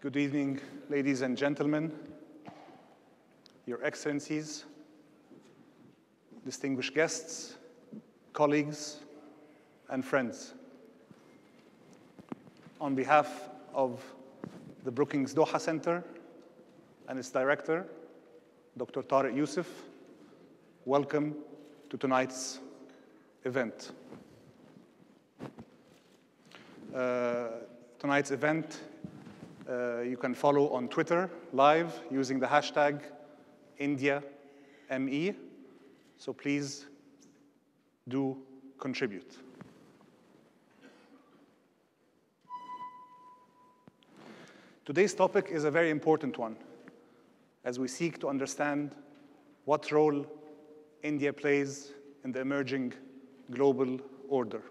Good evening, ladies and gentlemen, Your Excellencies, distinguished guests, colleagues, and friends. On behalf of the Brookings Doha Center and its director, Dr. Tariq Youssef, welcome to tonight's event. Tonight's event you can follow on Twitter live using the hashtag IndiaME, so please do contribute. Today's topic is a very important one as we seek to understand what role India plays in the emerging global order.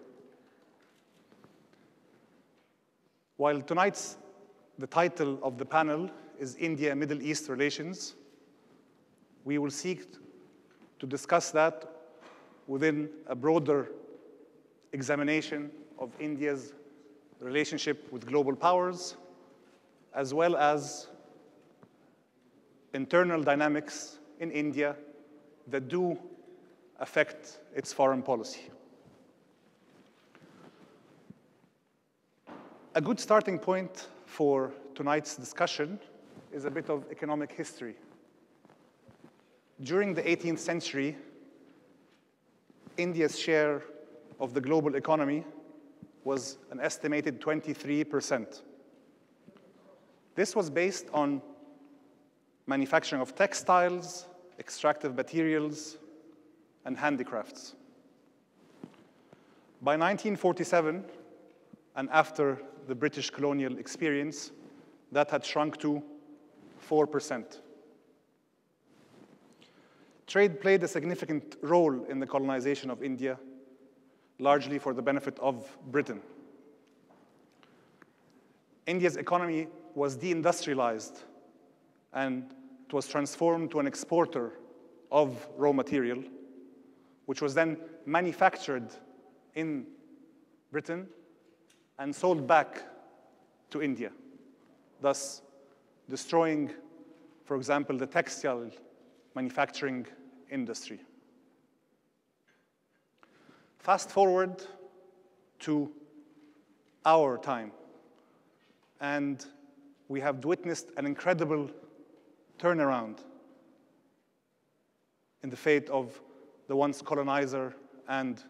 While the title of the panel is India-Middle East Relations, we will seek to discuss that within a broader examination of India's relationship with global powers, as well as internal dynamics in India that do affect its foreign policy. A good starting point for tonight's discussion is a bit of economic history. During the 18th century, India's share of the global economy was an estimated 23%. This was based on manufacturing of textiles, extractive materials, and handicrafts. By 1947, and after the British colonial experience, that had shrunk to 4%. Trade played a significant role in the colonization of India, largely for the benefit of Britain. India's economy was deindustrialized, and it was transformed to an exporter of raw material, which was then manufactured in Britain and sold back to India, thus destroying, for example, the textile manufacturing industry. Fast forward to our time, and we have witnessed an incredible turnaround in the fate of the once colonizer and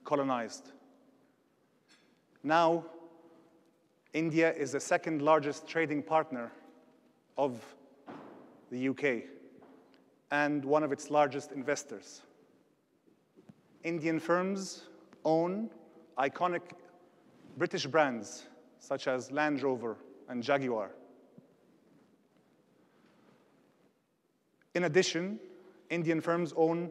colonized. Now, India is the second largest trading partner of the UK and one of its largest investors. Indian firms own iconic British brands such as Land Rover and Jaguar. In addition, Indian firms own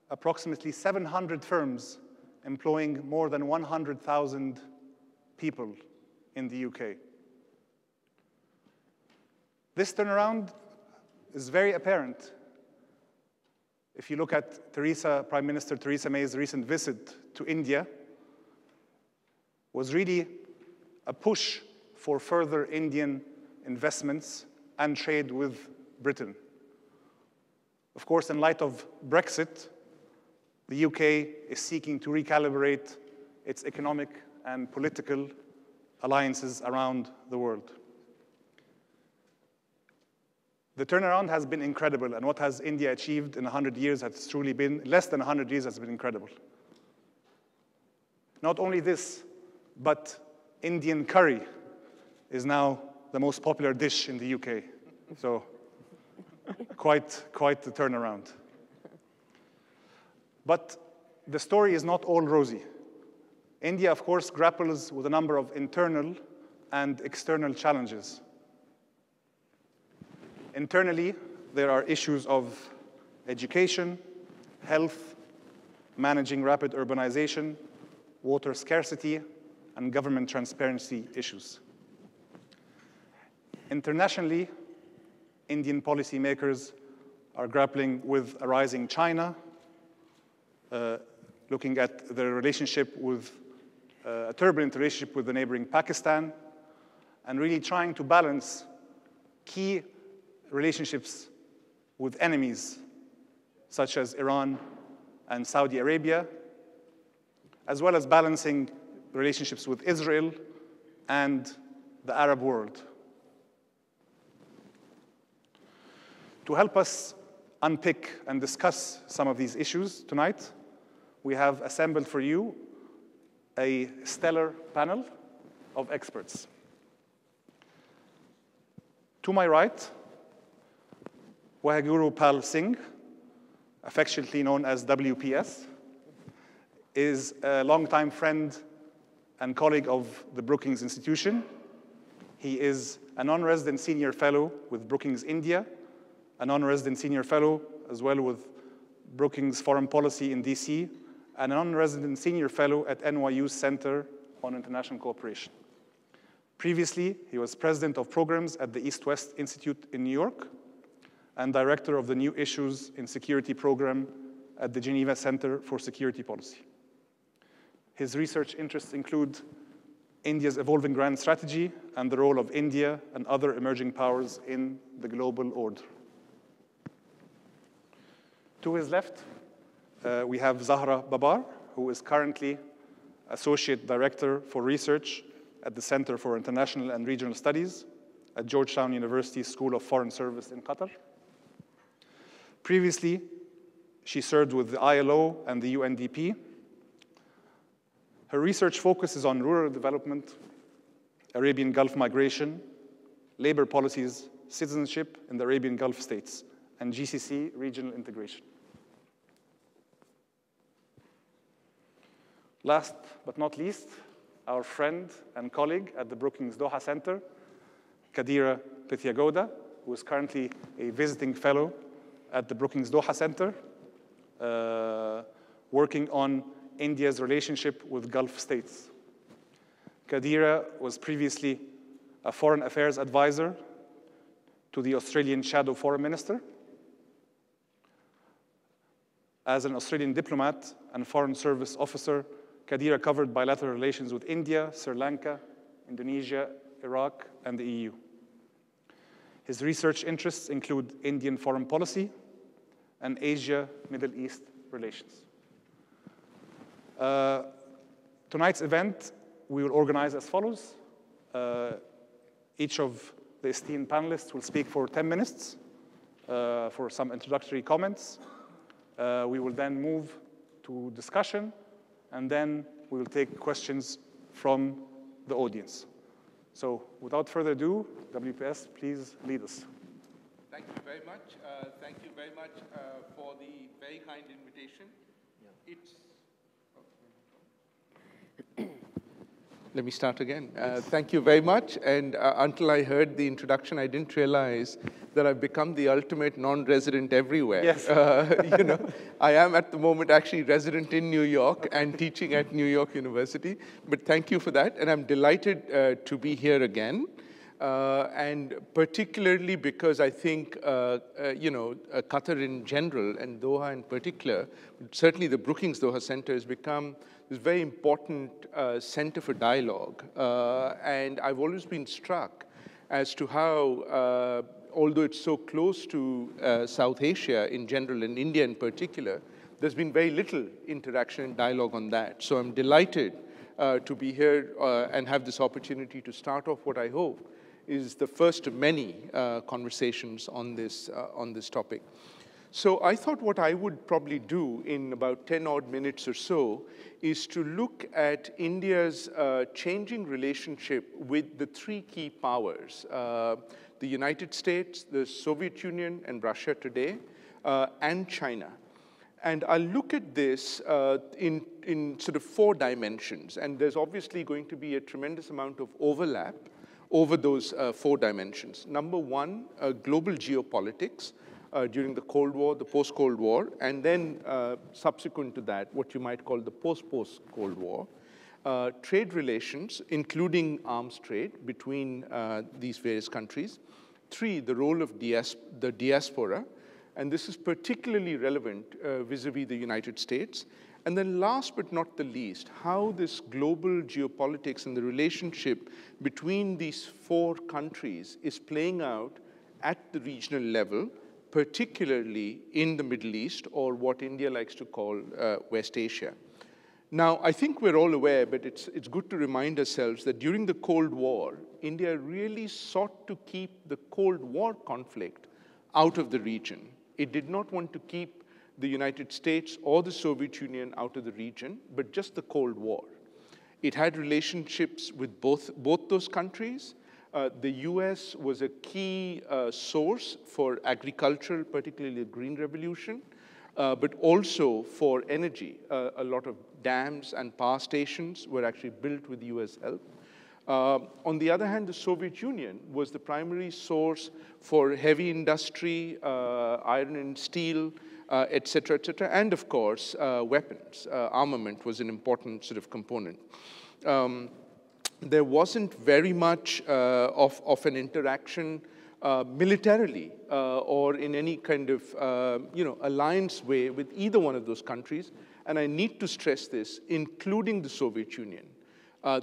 approximately 700 firms employing more than 100,000 people in the UK. This turnaround is very apparent if you look at Prime Minister Theresa May's recent visit to India. Was really a push for further Indian investments and trade with Britain. Of course, in light of Brexit, the UK is seeking to recalibrate its economic and political alliances around the world. The turnaround has been incredible, and what has India achieved in 100 years has truly been, less than 100 years has been incredible. Not only this, but Indian curry is now the most popular dish in the UK. So quite the turnaround. But the story is not all rosy. India, of course, grapples with a number of internal and external challenges. Internally, there are issues of education, health, managing rapid urbanization, water scarcity, and government transparency issues. Internationally, Indian policymakers are grappling with a rising China, looking at their relationship with a turbulent relationship with the neighboring Pakistan, and really trying to balance key relationships with enemies, such as Iran and Saudi Arabia, as well as balancing relationships with Israel and the Arab world. To help us unpick and discuss some of these issues tonight, we have assembled for you a stellar panel of experts. To my right, Waheguru Pal Singh, affectionately known as WPS, is a longtime friend and colleague of the Brookings Institution. He is a non-resident senior fellow with Brookings India, a non-resident senior fellow as well with Brookings Foreign Policy in DC, and a non-resident senior fellow at NYU's Center on International Cooperation. Previously, he was president of programs at the East-West Institute in New York and director of the New Issues in Security program at the Geneva Center for Security Policy. His research interests include India's evolving grand strategy and the role of India and other emerging powers in the global order. To his left, we have Zahra Babar, who is currently Associate Director for Research at the Center for International and Regional Studies at Georgetown University School of Foreign Service in Qatar. Previously, she served with the ILO and the UNDP. Her research focuses on rural development, Arabian Gulf migration, labor policies, citizenship in the Arabian Gulf states, and GCC regional integration. Last but not least, our friend and colleague at the Brookings Doha Center, Kadira Pityagoda, who is currently a visiting fellow at the Brookings Doha Center, working on India's relationship with Gulf states. Kadira was previously a foreign affairs advisor to the Australian Shadow Foreign Minister. As an Australian diplomat and foreign service officer, Kadira covered bilateral relations with India, Sri Lanka, Indonesia, Iraq, and the EU. His research interests include Indian foreign policy and Asia-Middle East relations. Tonight's event we will organize as follows. Each of the esteemed panelists will speak for 10 minutes for some introductory comments. We will then move to discussion, and then we will take questions from the audience. So without further ado, WPS, please lead us. Thank you very much. Thank you very much for the very kind invitation. Yeah. Let me start again. Thank you very much. And until I heard the introduction, I didn't realize that I've become the ultimate non-resident everywhere. Yes. You know, I am at the moment actually resident in New York and teaching at New York University. But thank you for that. And I'm delighted to be here again. And particularly because I think, you know, Qatar in general and Doha in particular, certainly the Brookings Doha Center has become this very important center for dialogue. And I've always been struck as to how, although it's so close to South Asia in general and India in particular, there's been very little interaction and dialogue on that. So I'm delighted to be here and have this opportunity to start off what I hope is the first of many conversations on this topic. So I thought what I would probably do in about 10 odd minutes or so is to look at India's changing relationship with the three key powers, the United States, the Soviet Union and Russia today, and China. And I'll look at this in sort of 4 dimensions. And there's obviously going to be a tremendous amount of overlap over those 4 dimensions. Number one, global geopolitics during the Cold War, the post-Cold War, and then subsequent to that, what you might call the post-Cold War. Trade relations, including arms trade between these various countries. 3, the role of the diaspora, and this is particularly relevant vis-a-vis the United States. And then last but not the least, how this global geopolitics and the relationship between these four countries is playing out at the regional level, particularly in the Middle East, or what India likes to call West Asia. Now, I think we're all aware, but it's good to remind ourselves that during the Cold War, India really sought to keep the Cold War conflict out of the region. It did not want to keep the United States or the Soviet Union out of the region, but just the Cold War. It had relationships with both those countries. The US was a key source for agriculture, particularly the Green Revolution, but also for energy. A lot of dams and power stations were actually built with US help. On the other hand, the Soviet Union was the primary source for heavy industry, iron and steel, et cetera, and of course, weapons. Armament was an important sort of component. There wasn't very much of an interaction militarily or in any kind of alliance way with either one of those countries. And I need to stress this, including the Soviet Union.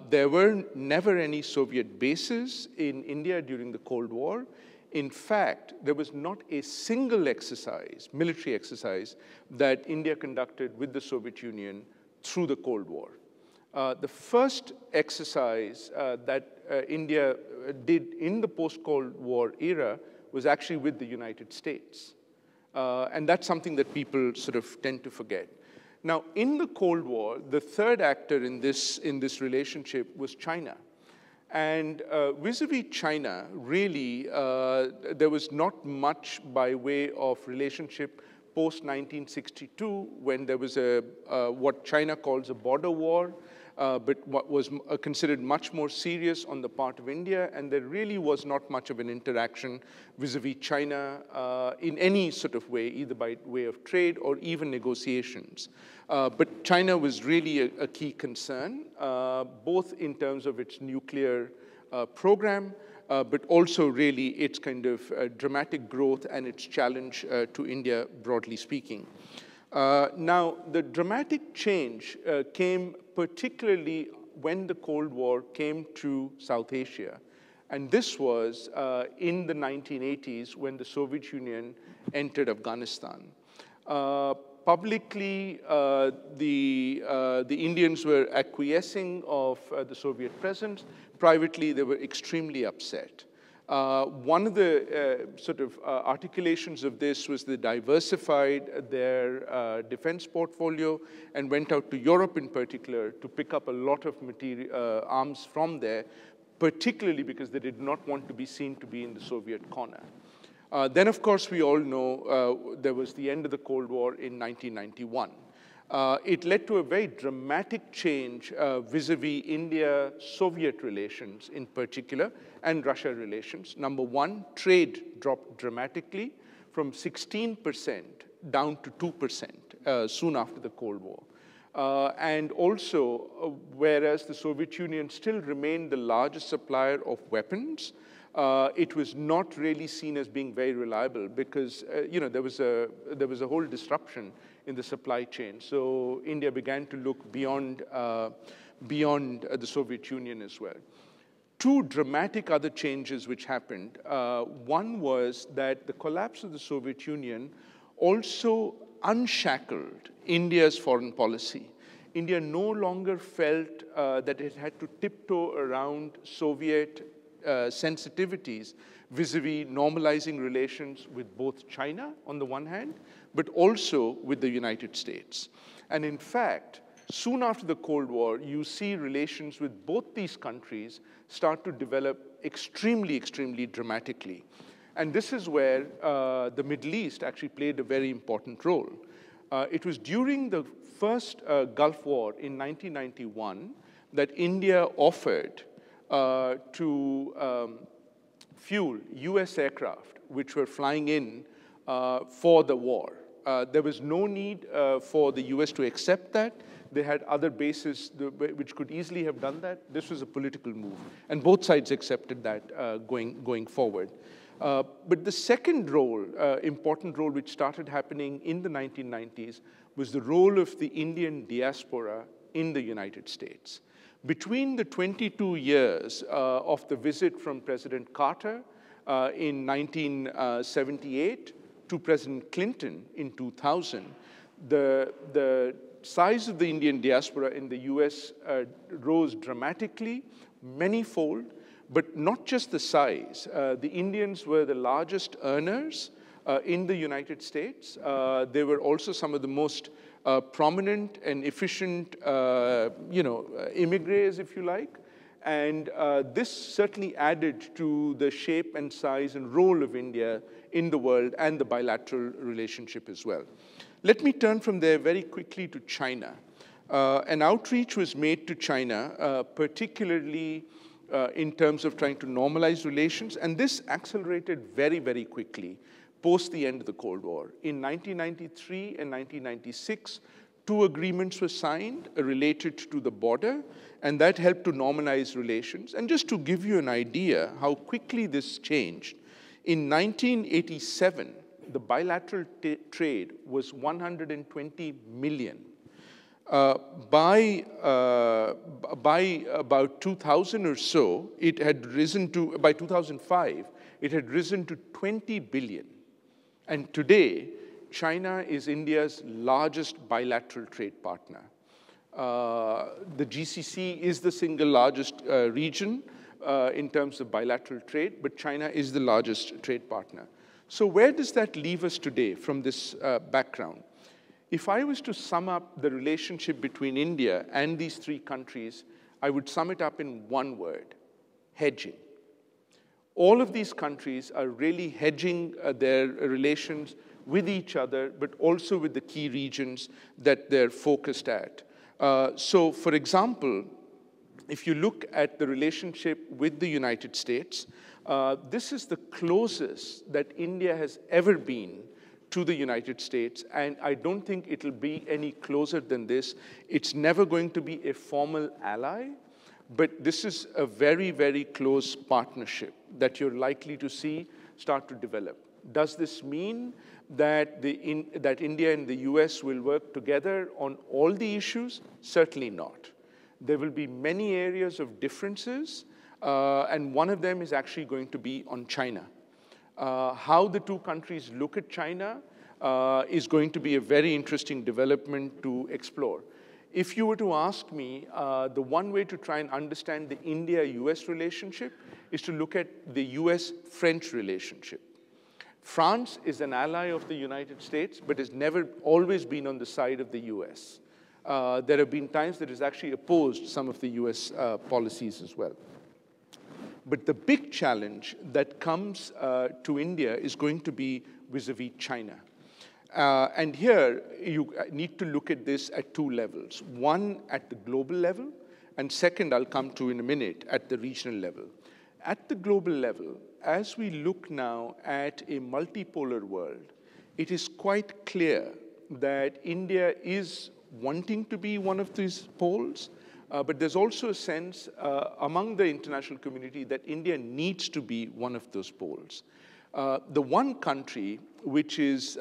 There were never any Soviet bases in India during the Cold War. In fact, there was not a single exercise, military exercise, that India conducted with the Soviet Union through the Cold War. The first exercise that India did in the post-Cold War era was actually with the United States. And that's something that people sort of tend to forget. Now, in the Cold War, the third actor in this relationship was China. And vis-a-vis China, really, there was not much by way of relationship post-1962, when there was what China calls a border war, but what was considered much more serious on the part of India, and there really was not much of an interaction vis-a-vis China in any sort of way, either by way of trade or even negotiations. But China was really a key concern, both in terms of its nuclear program, but also really its kind of dramatic growth and its challenge to India, broadly speaking. Now, the dramatic change came particularly when the Cold War came to South Asia. And this was in the 1980s when the Soviet Union entered Afghanistan. Publicly, the Indians were acquiescing of the Soviet presence. Privately, they were extremely upset. One of the sort of articulations of this was they diversified their defense portfolio and went out to Europe in particular to pick up a lot of material, arms from there, particularly because they did not want to be seen to be in the Soviet corner. Then, of course, we all know there was the end of the Cold War in 1991. It led to a very dramatic change vis-a-vis India-Soviet relations in particular, and Russia relations. Number one, trade dropped dramatically from 16% down to 2% soon after the Cold War. And also, whereas the Soviet Union still remained the largest supplier of weapons, it was not really seen as being very reliable because there was a whole disruption in the supply chain. So India began to look beyond the Soviet Union as well. Two dramatic other changes which happened. One was that the collapse of the Soviet Union also unshackled India's foreign policy. India no longer felt that it had to tiptoe around Soviet sensitivities vis-a-vis normalizing relations with both China on the one hand, but also with the United States. And in fact, soon after the Cold War, you see relations with both these countries start to develop extremely, extremely dramatically. And this is where the Middle East actually played a very important role. It was during the first Gulf War in 1991 that India offered to fuel US aircraft which were flying in for the war. There was no need for the US to accept that. They had other bases which could easily have done that. This was a political move, and both sides accepted that going forward. But the second role, important role, which started happening in the 1990s was the role of the Indian diaspora in the United States. Between the 22 years of the visit from President Carter in 1978 to President Clinton in 2000, the size of the Indian diaspora in the US rose dramatically, many-fold, but not just the size. The Indians were the largest earners in the United States. They were also some of the most prominent and efficient, immigrants, if you like. And this certainly added to the shape and size and role of India in the world and the bilateral relationship as well. Let me turn from there very quickly to China. An outreach was made to China, particularly in terms of trying to normalize relations, and this accelerated very, very quickly post the end of the Cold War. In 1993 and 1996, 2 agreements were signed related to the border, and that helped to normalize relations. And just to give you an idea how quickly this changed, in 1987, the bilateral trade was 120 million. By about 2000 or so, it had risen to, by 2005, it had risen to 20 billion. And today, China is India's largest bilateral trade partner. The GCC is the single largest region in terms of bilateral trade, but China is the largest trade partner. So where does that leave us today from this background? If I was to sum up the relationship between India and these 3 countries, I would sum it up in one word: hedging. All of these countries are really hedging their relations with each other, but also with the key regions that they're focused at. So, for example, if you look at the relationship with the United States, this is the closest that India has ever been to the United States, and I don't think it'll be any closer than this. It's never going to be a formal ally, but this is a very, very close partnership that you're likely to see start to develop. Does this mean that, that India and the US will work together on all the issues? Certainly not. There will be many areas of differences, and one of them is actually going to be on China. How the 2 countries look at China is going to be a very interesting development to explore. If you were to ask me, the one way to try and understand the India-US relationship is to look at the US-French relationship. France is an ally of the United States, but has never always been on the side of the US. There have been times that it's actually opposed some of the US policies as well. But the big challenge that comes to India is going to be vis-a-vis China. And here, you need to look at this at 2 levels. One, at the global level, and second, I'll come to in a minute, at the regional level. At the global level, as we look now at a multipolar world, it is quite clear that India is wanting to be one of these poles, but there's also a sense among the international community that India needs to be one of those poles. The one country which is,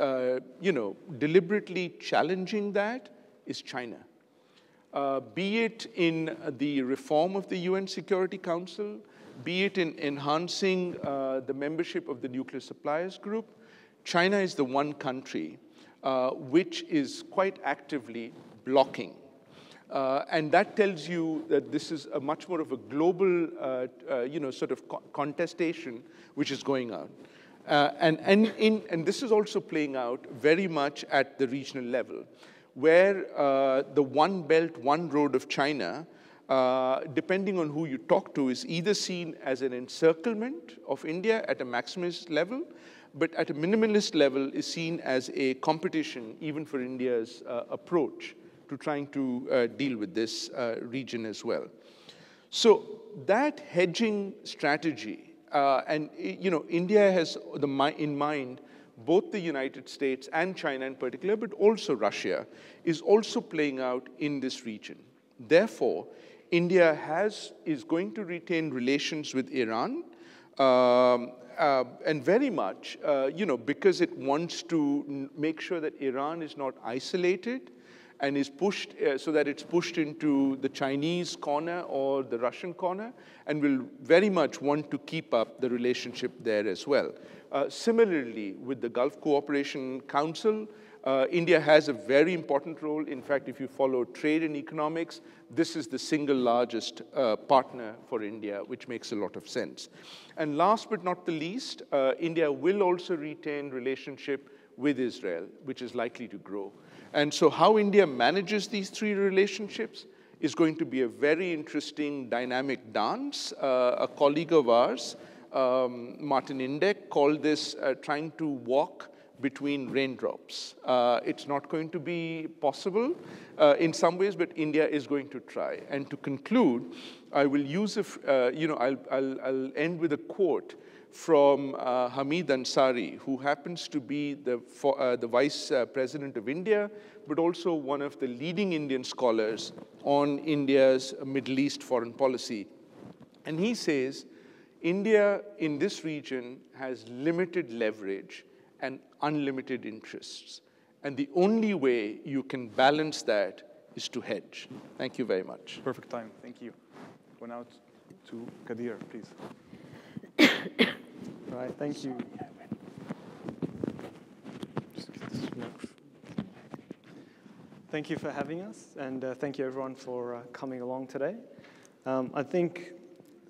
deliberately challenging that is China. Be it in the reform of the UN Security Council, be it in enhancing the membership of the Nuclear Suppliers Group, China is the one country which is quite actively blocking. And that tells you that this is a much more of a global, sort of contestation which is going on. And this is also playing out very much at the regional level, where the One Belt, One Road of China, depending on who you talk to, is either seen as an encirclement of India at a maximalist level, but at a minimalist level is seen as a competition even for India's approach to trying to deal with this region as well. So that hedging strategy, and India has in mind both the United States and China in particular, but also Russia, is also playing out in this region. Therefore, India is going to retain relations with Iran, And very much, because it wants to make sure that Iran is not isolated and is pushed, so that it's pushed into the Chinese corner or the Russian corner, and will very much want to keep up the relationship there as well. Similarly, with the Gulf Cooperation Council, India has a very important role. In fact, if you follow trade and economics, this is the single largest partner for India, which makes a lot of sense. And last but not the least, India will also retain relationship with Israel, which is likely to grow. And so how India manages these three relationships is going to be a very interesting dynamic dance. A colleague of ours, Martin Indek, called this trying to walk between raindrops. It's not going to be possible in some ways, but India is going to try. And to conclude, I will use, I'll end with a quote from Hamid Ansari, who happens to be the Vice President of India, but also one of the leading Indian scholars on India's Middle East foreign policy. And he says, India in this region has limited leverage and unlimited interests. And the only way you can balance that is to hedge. Thank you very much. Perfect time. Thank you. Go now to Kadir, please. Right, thank you. Thank you for having us, and thank you everyone for coming along today.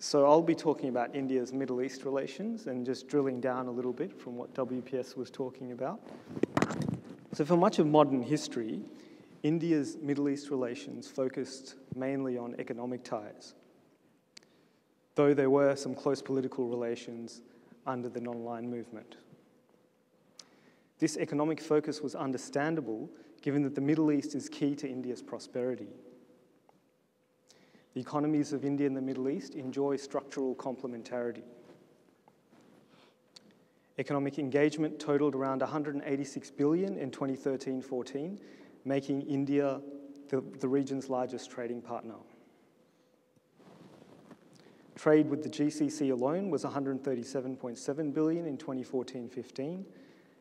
So I'll be talking about India's Middle East relations and just drilling down a little bit from what WPS was talking about. So for much of modern history, India's Middle East relations focused mainly on economic ties, though there were some close political relations under the non-aligned movement. This economic focus was understandable given that the Middle East is key to India's prosperity. The economies of India and the Middle East enjoy structural complementarity. Economic engagement totaled around 186 billion in 2013-14, making India the region's largest trading partner. Trade with the GCC alone was 137.7 billion in 2014-15,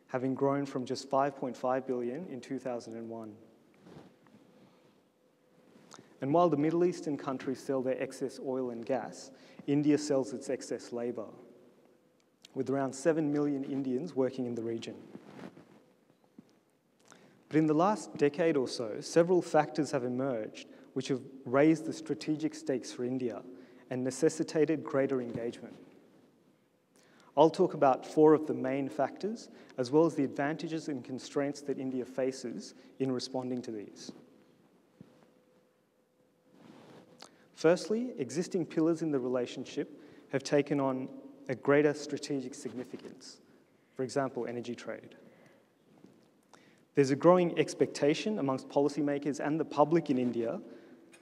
having grown from just 5.5 billion in 2001. And while the Middle Eastern countries sell their excess oil and gas, India sells its excess labor, with around 7 million Indians working in the region. But in the last decade or so, several factors have emerged which have raised the strategic stakes for India and necessitated greater engagement. I'll talk about 4 of the main factors, as well as the advantages and constraints that India faces in responding to these. Firstly, existing pillars in the relationship have taken on a greater strategic significance. For example, energy trade. There's a growing expectation amongst policymakers and the public in India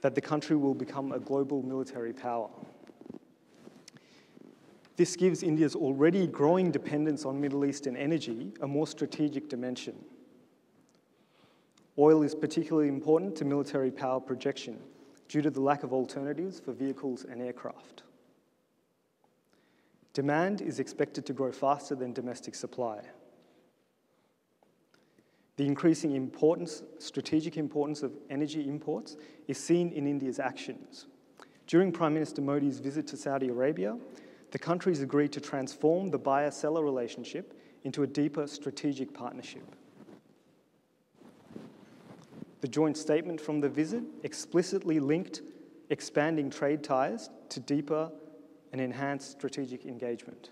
that the country will become a global military power. This gives India's already growing dependence on Middle Eastern energy a more strategic dimension. Oil is particularly important to military power projection due to the lack of alternatives for vehicles and aircraft. Demand is expected to grow faster than domestic supply. The increasing strategic importance of energy imports is seen in India's actions. During Prime Minister Modi's visit to Saudi Arabia, the countries agreed to transform the buyer-seller relationship into a deeper strategic partnership. The joint statement from the visit explicitly linked expanding trade ties to deeper and enhanced strategic engagement.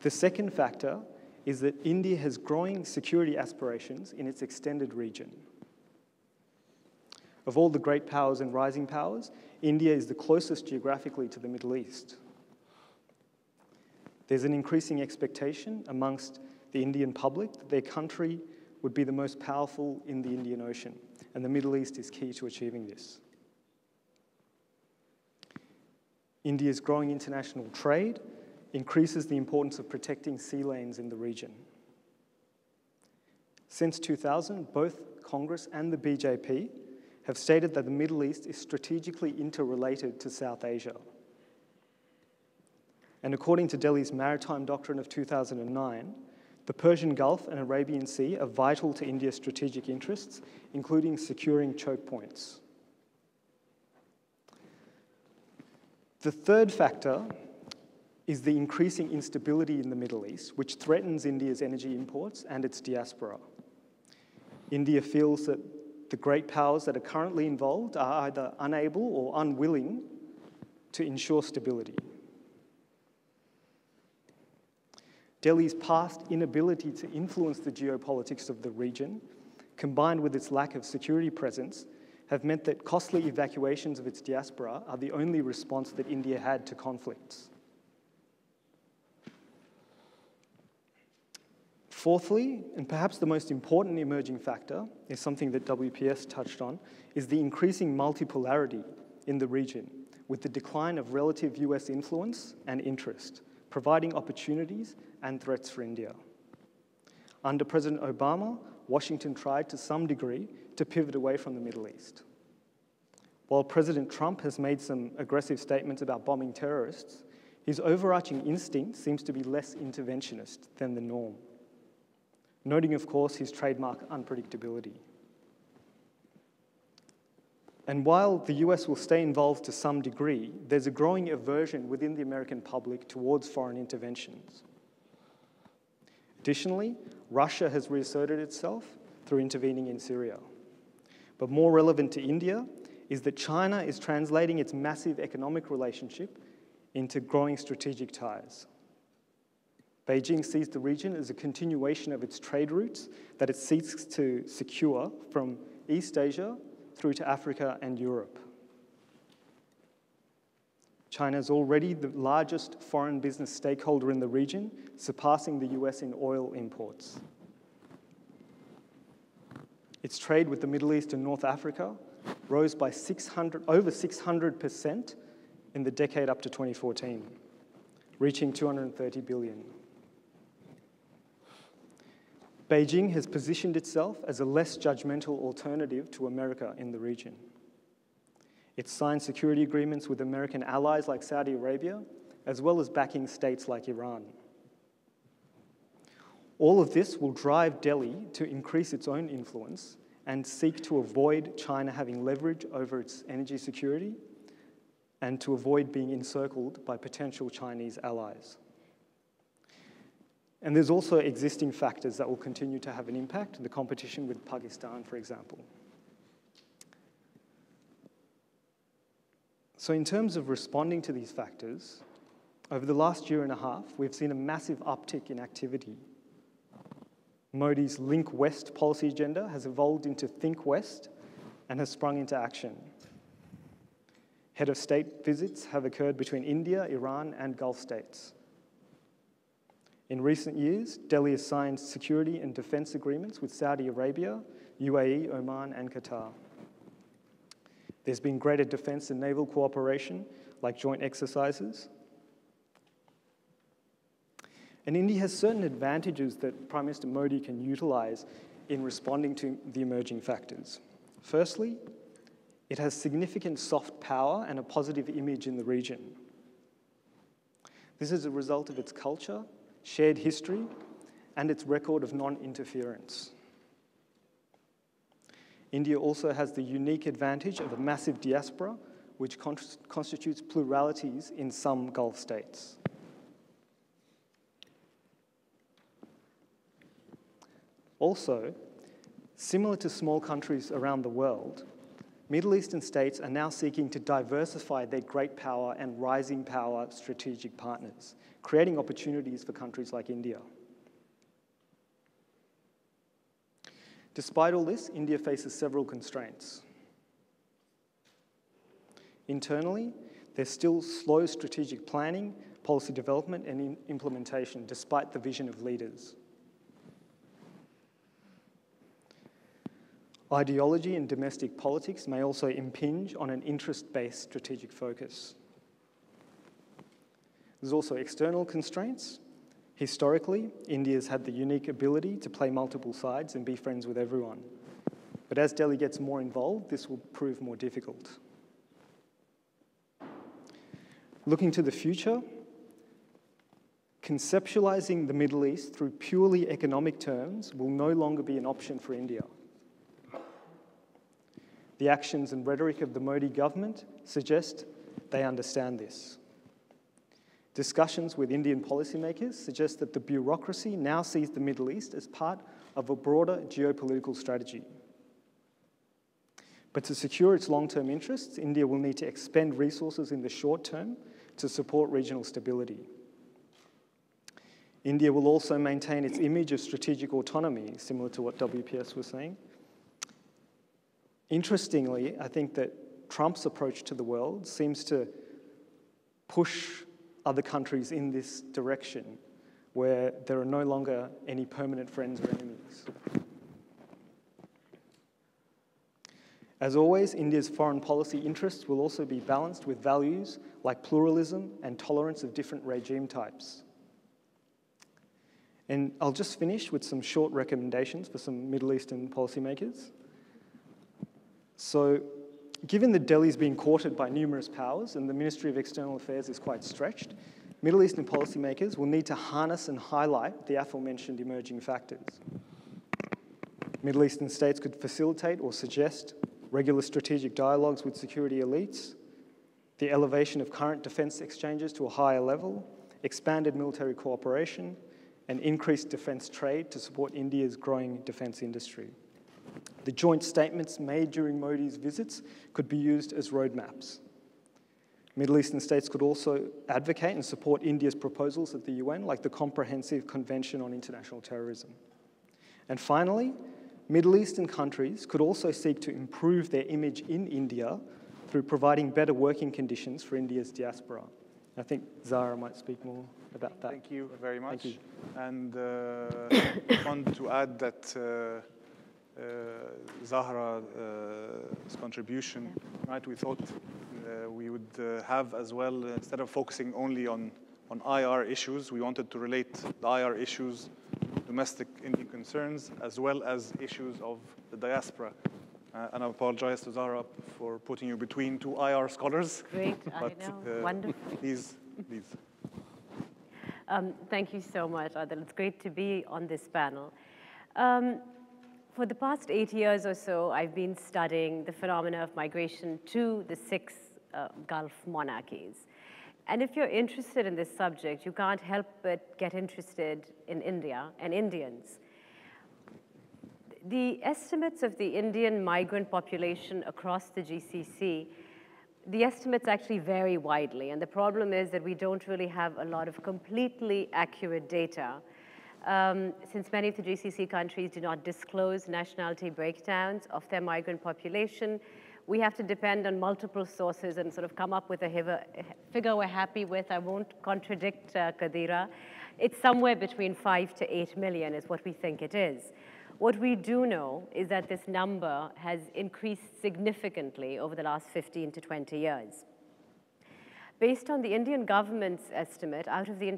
The second factor is that India has growing security aspirations in its extended region. Of all the great powers and rising powers, India is the closest geographically to the Middle East. There's an increasing expectation amongst the Indian public that their country would be the most powerful in the Indian Ocean, and the Middle East is key to achieving this. India's growing international trade increases the importance of protecting sea lanes in the region. Since 2000, both Congress and the BJP have stated that the Middle East is strategically interrelated to South Asia. And according to Delhi's Maritime Doctrine of 2009, the Persian Gulf and Arabian Sea are vital to India's strategic interests, including securing choke points. The third factor is the increasing instability in the Middle East, which threatens India's energy imports and its diaspora. India feels that the great powers that are currently involved are either unable or unwilling to ensure stability. Delhi's past inability to influence the geopolitics of the region, combined with its lack of security presence, have meant that costly evacuations of its diaspora are the only response that India had to conflicts. Fourthly, and perhaps the most important emerging factor, is something that WPS touched on, is the increasing multipolarity in the region, with the decline of relative US influence and interest, providing opportunities and threats for India. Under President Obama, Washington tried to some degree to pivot away from the Middle East. While President Trump has made some aggressive statements about bombing terrorists, his overarching instinct seems to be less interventionist than the norm, noting, of course, his trademark unpredictability. And while the US will stay involved to some degree, there's a growing aversion within the American public towards foreign interventions. Additionally, Russia has reasserted itself through intervening in Syria. But more relevant to India is that China is translating its massive economic relationship into growing strategic ties. Beijing sees the region as a continuation of its trade routes that it seeks to secure from East Asia through to Africa and Europe. China is already the largest foreign business stakeholder in the region, surpassing the US in oil imports. Its trade with the Middle East and North Africa rose by over 600% in the decade up to 2014, reaching $230 billion. Beijing has positioned itself as a less judgmental alternative to America in the region. It's signed security agreements with American allies like Saudi Arabia, as well as backing states like Iran. All of this will drive Delhi to increase its own influence and seek to avoid China having leverage over its energy security and to avoid being encircled by potential Chinese allies. And there's also existing factors that will continue to have an impact, the competition with Pakistan, for example. So in terms of responding to these factors, over the last year and a half, we've seen a massive uptick in activity. Modi's Link West policy agenda has evolved into Think West and has sprung into action. Head of state visits have occurred between India, Iran, and Gulf states. In recent years, Delhi has signed security and defense agreements with Saudi Arabia, UAE, Oman, and Qatar. There's been greater defense and naval cooperation, like joint exercises. And India has certain advantages that Prime Minister Modi can utilize in responding to the emerging factors. Firstly, it has significant soft power and a positive image in the region. This is a result of its culture, shared history, and its record of non-interference. India also has the unique advantage of a massive diaspora, which constitutes pluralities in some Gulf states. Also, similar to small countries around the world, Middle Eastern states are now seeking to diversify their great power and rising power strategic partners, creating opportunities for countries like India. Despite all this, India faces several constraints. Internally, there's still slow strategic planning, policy development, and implementation, despite the vision of leaders. Ideology and domestic politics may also impinge on an interest-based strategic focus. There's also external constraints. Historically, India's had the unique ability to play multiple sides and be friends with everyone. But as Delhi gets more involved, this will prove more difficult. Looking to the future, conceptualizing the Middle East through purely economic terms will no longer be an option for India. The actions and rhetoric of the Modi government suggest they understand this. Discussions with Indian policymakers suggest that the bureaucracy now sees the Middle East as part of a broader geopolitical strategy. But to secure its long-term interests, India will need to expend resources in the short term to support regional stability. India will also maintain its image of strategic autonomy, similar to what WPS was saying. Interestingly, I think that Trump's approach to the world seems to push other countries in this direction, where there are no longer any permanent friends or enemies. As always, India's foreign policy interests will also be balanced with values like pluralism and tolerance of different regime types. And I'll just finish with some short recommendations for some Middle Eastern policymakers. So, given that Delhi is being courted by numerous powers and the Ministry of External Affairs is quite stretched, Middle Eastern policymakers will need to harness and highlight the aforementioned emerging factors. Middle Eastern states could facilitate or suggest regular strategic dialogues with security elites, the elevation of current defense exchanges to a higher level, expanded military cooperation, and increased defense trade to support India's growing defense industry. The joint statements made during Modi's visits could be used as roadmaps. Middle Eastern states could also advocate and support India's proposals at the UN, like the Comprehensive Convention on International Terrorism. And finally, Middle Eastern countries could also seek to improve their image in India through providing better working conditions for India's diaspora. I think Zahra might speak more about that. Thank you very much. Thank you. And I want to add that Zahra's contribution, right? We thought we would have as well, instead of focusing only on IR issues, we wanted to relate the IR issues, domestic Indian concerns, as well as issues of the diaspora. And I apologize to Zahra for putting you between two IR scholars. Great, I know, wonderful. Please. Thank you so much, Adil. It's great to be on this panel. For the past 8 years or so, I've been studying the phenomena of migration to the 6 Gulf monarchies. And if you're interested in this subject, you can't help but get interested in India and Indians. The estimates of the Indian migrant population across the GCC, the estimates actually vary widely. And the problem is that we don't really have a lot of completely accurate data. Since many of the GCC countries do not disclose nationality breakdowns of their migrant population, we have to depend on multiple sources and sort of come up with a figure we're happy with. I won't contradict Kadira. It's somewhere between 5 to 8 million is what we think it is. What we do know is that this number has increased significantly over the last 15 to 20 years. Based on the Indian government's estimate, out of the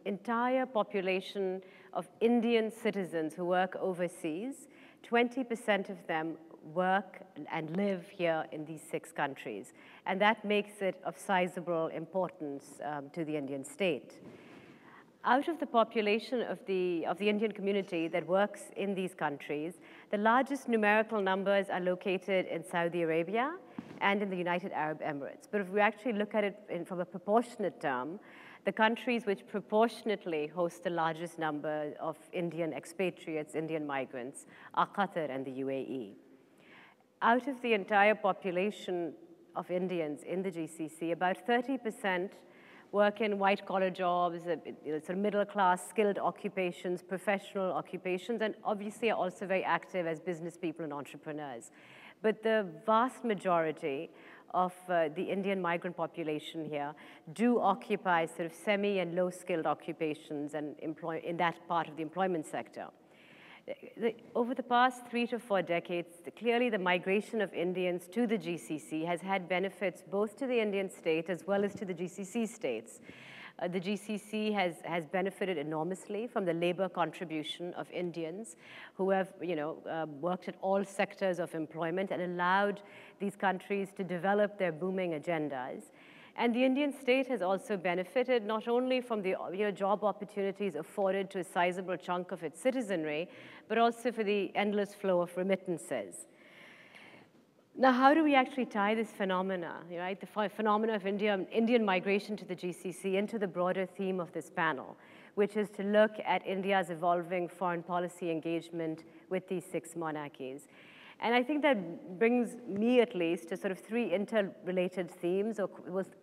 entire population of Indian citizens who work overseas, 20% of them work and live here in these 6 countries. And that makes it of sizable importance to the Indian state. Out of the population of the Indian community that works in these countries, the largest numerical numbers are located in Saudi Arabia and in the United Arab Emirates. But if we actually look at it from a proportionate term, the countries which proportionately host the largest number of Indian expatriates, Indian migrants, are Qatar and the UAE. Out of the entire population of Indians in the GCC, about 30% work in white-collar jobs, sort of middle-class skilled occupations, professional occupations, and obviously are also very active as business people and entrepreneurs. But the vast majority of the Indian migrant population here do occupy sort of semi- and low-skilled occupations and in that part of the employment sector. Over the past 3 to 4 decades, clearly the migration of Indians to the GCC has had benefits both to the Indian state as well as to the GCC states. The GCC has benefited enormously from the labor contribution of Indians who have, worked at all sectors of employment and allowed these countries to develop their booming agendas. And the Indian state has also benefited not only from the job opportunities afforded to a sizable chunk of its citizenry, but also for the endless flow of remittances. Now, how do we actually tie this phenomena, right, the phenomena of Indian migration to the GCC into the broader theme of this panel, which is to look at India's evolving foreign policy engagement with these 6 monarchies? And I think that brings me, at least, to sort of 3 interrelated themes, or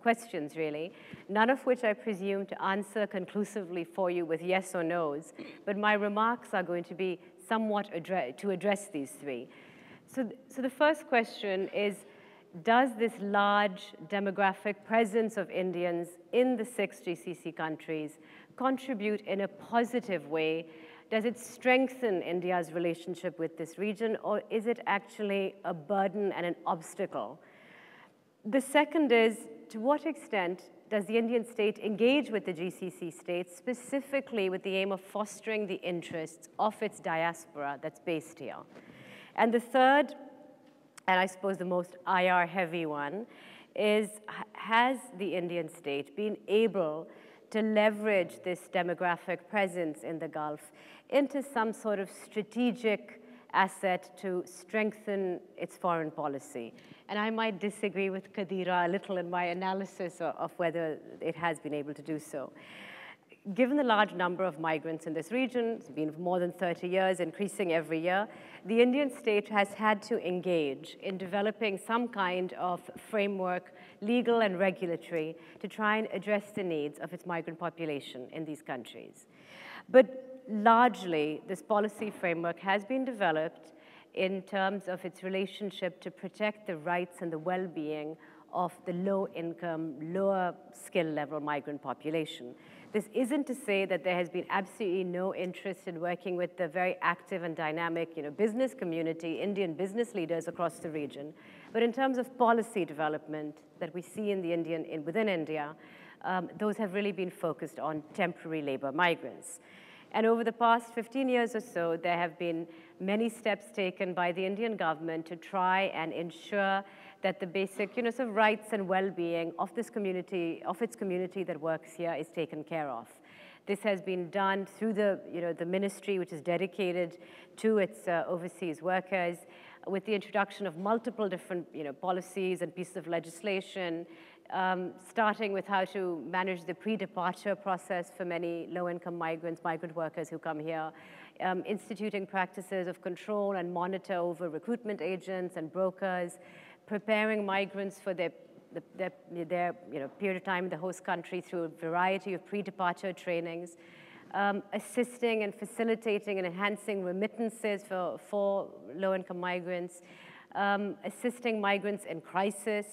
questions, really, none of which I presume to answer conclusively for you with yes or no's, but my remarks are going to be somewhat to address these 3. So the first question is, does this large demographic presence of Indians in the 6 GCC countries contribute in a positive way? Does it strengthen India's relationship with this region, or is it actually a burden and an obstacle? The second is, to what extent does the Indian state engage with the GCC states, specifically with the aim of fostering the interests of its diaspora that's based here? And the third, and I suppose the most IR-heavy one, is, has the Indian state been able to leverage this demographic presence in the Gulf into some sort of strategic asset to strengthen its foreign policy? And I might disagree with Kadira a little in my analysis of whether it has been able to do so. Given the large number of migrants in this region, it's been more than 30 years, increasing every year, the Indian state has had to engage in developing some kind of framework, legal and regulatory, to try and address the needs of its migrant population in these countries. But largely, this policy framework has been developed in terms of its relationship to protect the rights and the well-being of the low-income, lower-skill level migrant population. This isn't to say that there has been absolutely no interest in working with the very active and dynamic business community, Indian business leaders across the region. But in terms of policy development that we see within India, those have really been focused on temporary labor migrants. And over the past 15 years or so, there have been many steps taken by the Indian government to try and ensure that the basic sort of rights and well-being of this community, of its community that works here, is taken care of. This has been done through the ministry, which is dedicated to its overseas workers, with the introduction of multiple different policies and pieces of legislation, starting with how to manage the pre-departure process for many low-income migrant workers who come here, instituting practices of control and monitor over recruitment agents and brokers, preparing migrants for their period of time in the host country through a variety of pre-departure trainings, assisting and facilitating and enhancing remittances for low-income migrants, assisting migrants in crisis,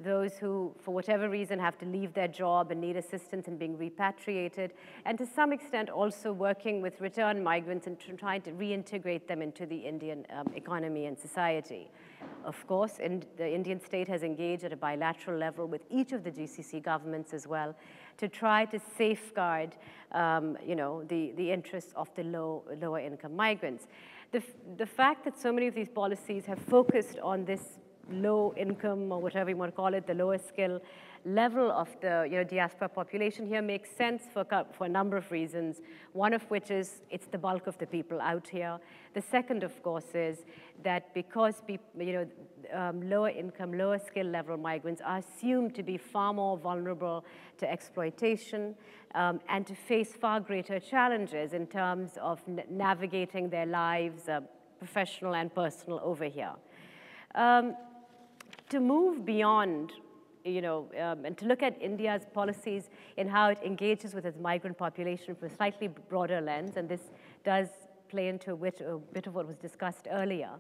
those who, for whatever reason, have to leave their job and need assistance in being repatriated, and to some extent also working with returned migrants and trying to reintegrate them into the Indian economy and society. Of course, the Indian state has engaged at a bilateral level with each of the GCC governments as well to try to safeguard the interests of the lower income migrants. The fact that so many of these policies have focused on this low income, or whatever you want to call it, the lower skill level of the diaspora population here makes sense for a number of reasons, one of which is it's the bulk of the people out here. The second, of course, is that because lower income, lower skill level migrants are assumed to be far more vulnerable to exploitation and to face far greater challenges in terms of navigating their lives, professional and personal, over here. To move beyond, and to look at India's policies in how it engages with its migrant population from a slightly broader lens, and this does play into a bit of what was discussed earlier.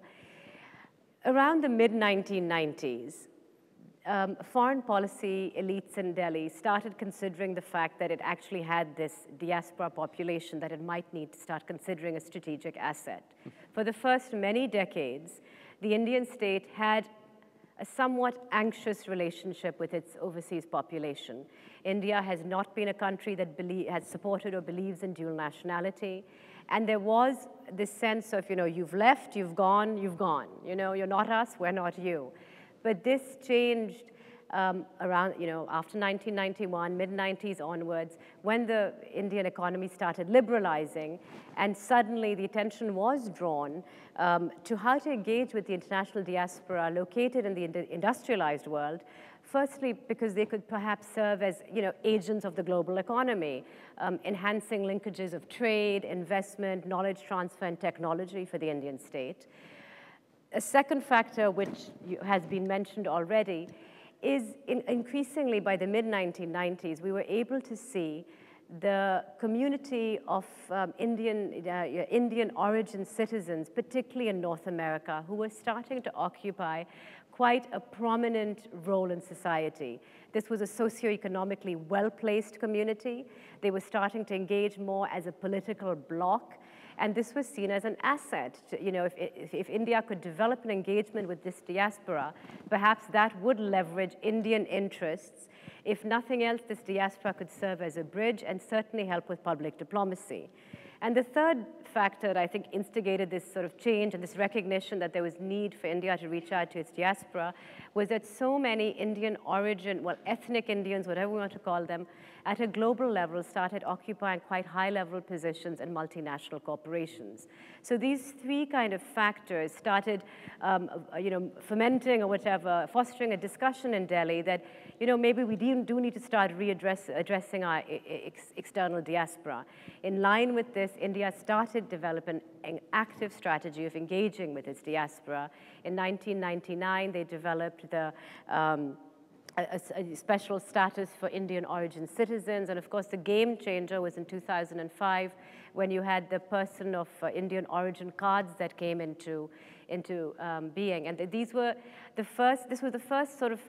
Around the mid-1990s, foreign policy elites in Delhi started considering the fact that it actually had this diaspora population that it might need to start considering a strategic asset. For the first many decades, the Indian state had a somewhat anxious relationship with its overseas population. India has not been a country that has supported or believes in dual nationality. And there was this sense of, you've left, you've gone, you're not us, we're not you. But this changed around, after 1991, mid-90s onwards, when the Indian economy started liberalizing, and suddenly the attention was drawn to how to engage with the international diaspora located in the industrialized world. Firstly, because they could perhaps serve as, agents of the global economy, enhancing linkages of trade, investment, knowledge transfer, and technology for the Indian state. A second factor, which has been mentioned already, is increasingly by the mid-1990s, we were able to see the community of Indian origin citizens, particularly in North America, who were starting to occupy quite a prominent role in society. This was a socioeconomically well-placed community. They were starting to engage more as a political bloc, and this was seen as an asset. If India could develop an engagement with this diaspora, perhaps that would leverage Indian interests. If nothing else, this diaspora could serve as a bridge and certainly help with public diplomacy. And the third factor that I think instigated this sort of change and this recognition that there was need for India to reach out to its diaspora was that so many Indian origin, ethnic Indians, whatever we want to call them, at a global level started occupying quite high-level positions in multinational corporations. So these three kind of factors started, fomenting or whatever, fostering a discussion in Delhi that, maybe we do need to start addressing our external diaspora. In line with this, India started developing an active strategy of engaging with its diaspora. In 1999, they developed the a special status for Indian origin citizens. And of course, the game changer was in 2005 when you had the person of Indian origin cards that came into being. And this was the first sort of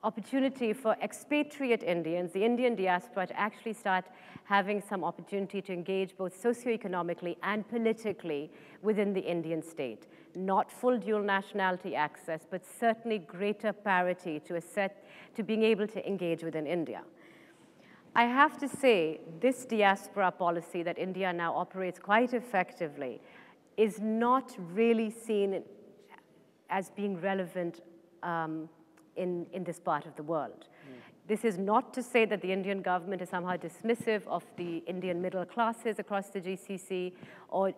opportunity for expatriate Indians, the Indian diaspora, to actually start having some opportunity to engage both socioeconomically and politically within the Indian state. Not full dual nationality access, but certainly greater parity to being able to engage within India. I have to say, this diaspora policy that India now operates quite effectively is not really seen as being relevant in this part of the world. This is not to say that the Indian government is somehow dismissive of the Indian middle classes across the GCC, or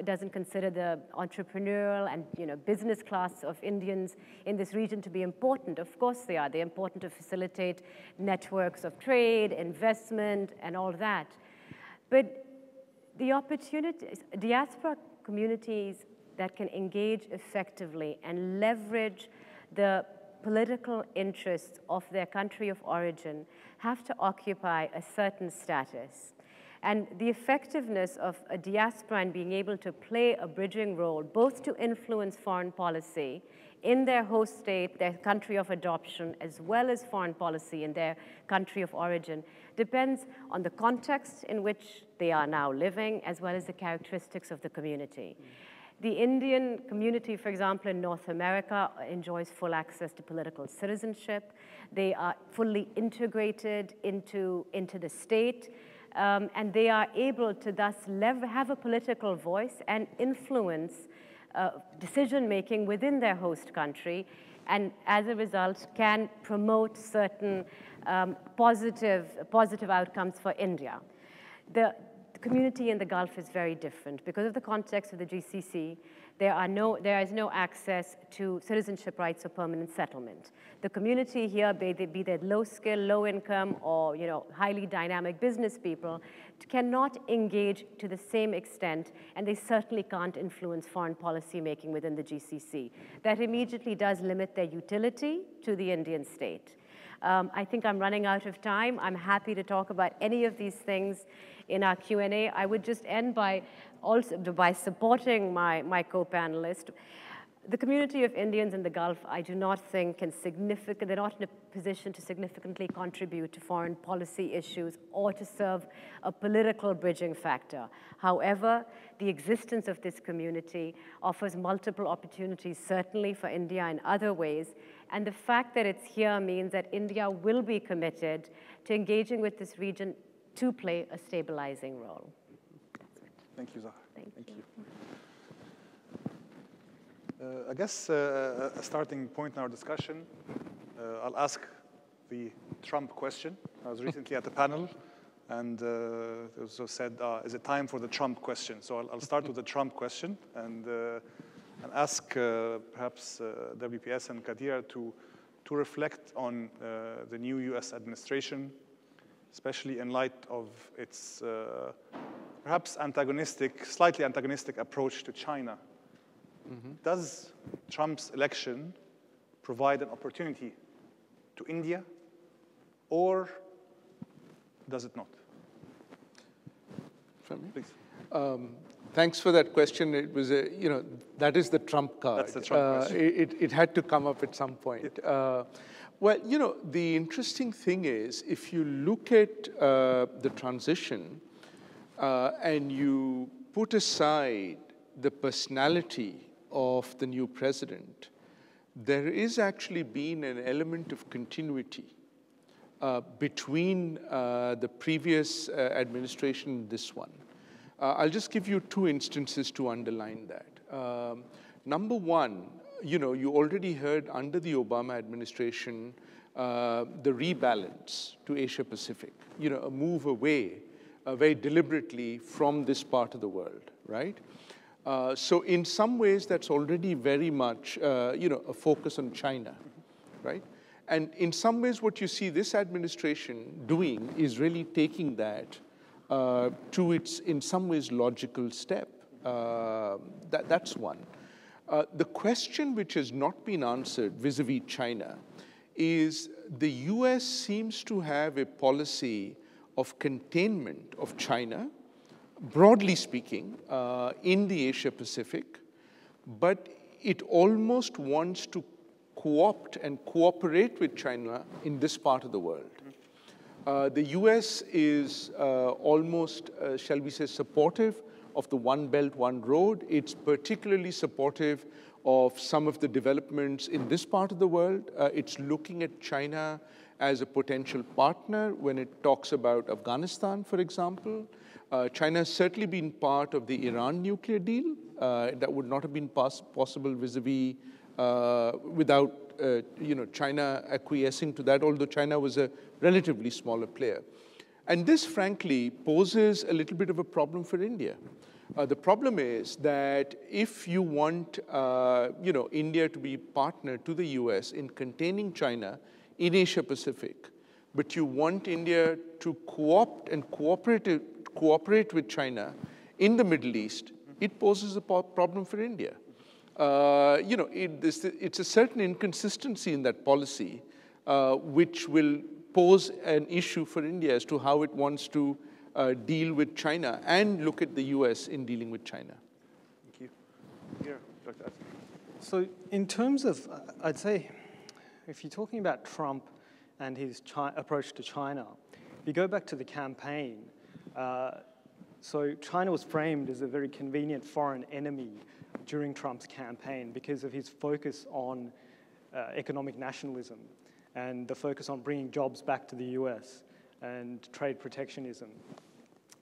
doesn't consider the entrepreneurial and business class of Indians in this region to be important. Of course they are. They're important to facilitate networks of trade, investment, and all that. But the opportunities, diaspora communities that can engage effectively and leverage the political interests of their country of origin have to occupy a certain status. And the effectiveness of a diaspora and being able to play a bridging role, both to influence foreign policy in their host state, their country of adoption, as well as foreign policy in their country of origin, depends on the context in which they are now living, as well as the characteristics of the community. The Indian community, for example, in North America enjoys full access to political citizenship. They are fully integrated into the state, and they are able to thus have a political voice and influence decision-making within their host country, and as a result can promote certain positive outcomes for India. The community in the Gulf is very different. Because of the context of the GCC, there is no access to citizenship rights or permanent settlement. The community here, be they low skill, low income, or highly dynamic business people, cannot engage to the same extent, and they certainly can't influence foreign policy making within the GCC. That immediately does limit their utility to the Indian state. I think I'm running out of time. I'm happy to talk about any of these things in our Q&A. I would just end by supporting my co-panelist. The community of Indians in the Gulf, I do not think they're not in a position to significantly contribute to foreign policy issues or to serve a political bridging factor. However, the existence of this community offers multiple opportunities, certainly for India in other ways, and the fact that it's here means that India will be committed to engaging with this region to play a stabilizing role. Thank you, Zahra. Thank you. I guess a starting point in our discussion I'll ask the Trump question. I was recently at the panel, and they also said, is it time for the Trump question? So I'll start with the Trump question and ask perhaps WPS and Kadir to reflect on the new US administration, especially in light of its perhaps slightly antagonistic approach to China. Mm-hmm. Does Trump's election provide an opportunity to India, or does it not? Please. Thanks for that question. It was that is the Trump card. That's the Trump question. It had to come up at some point. Well, the interesting thing is, if you look at the transition and you put aside the personality of the new president, there is actually been an element of continuity between the previous administration and this one. I'll just give you two instances to underline that. Number one, you already heard under the Obama administration the rebalance to Asia Pacific, a move away very deliberately from this part of the world, right? So in some ways, that's already very much, a focus on China, right? And in some ways, what you see this administration doing is really taking that to its, in some ways, logical step. That's one. The question which has not been answered vis-a-vis China is the US seems to have a policy of containment of China, broadly speaking, in the Asia Pacific, but it almost wants to co-opt and cooperate with China in this part of the world. The US is almost, shall we say, supportive of the One Belt, One Road. It's particularly supportive of some of the developments in this part of the world. It's looking at China as a potential partner when it talks about Afghanistan, for example. China has certainly been part of the Iran nuclear deal. That would not have been possible vis-a-vis without China acquiescing to that, although China was a relatively smaller player. And this, frankly, poses a little bit of a problem for India. The problem is that if you want India to be partner to the US in containing China in Asia Pacific, but you want India to co-opt and cooperate with China in the Middle East, it poses a problem for India. It's a certain inconsistency in that policy, which will pose an issue for India as to how it wants to deal with China and look at the US in dealing with China. Thank you. Here, Dr. Asif. So in terms of, I'd say, if you're talking about Trump and his approach to China, if you go back to the campaign, so China was framed as a very convenient foreign enemy during Trump's campaign because of his focus on economic nationalism and the focus on bringing jobs back to the US and trade protectionism.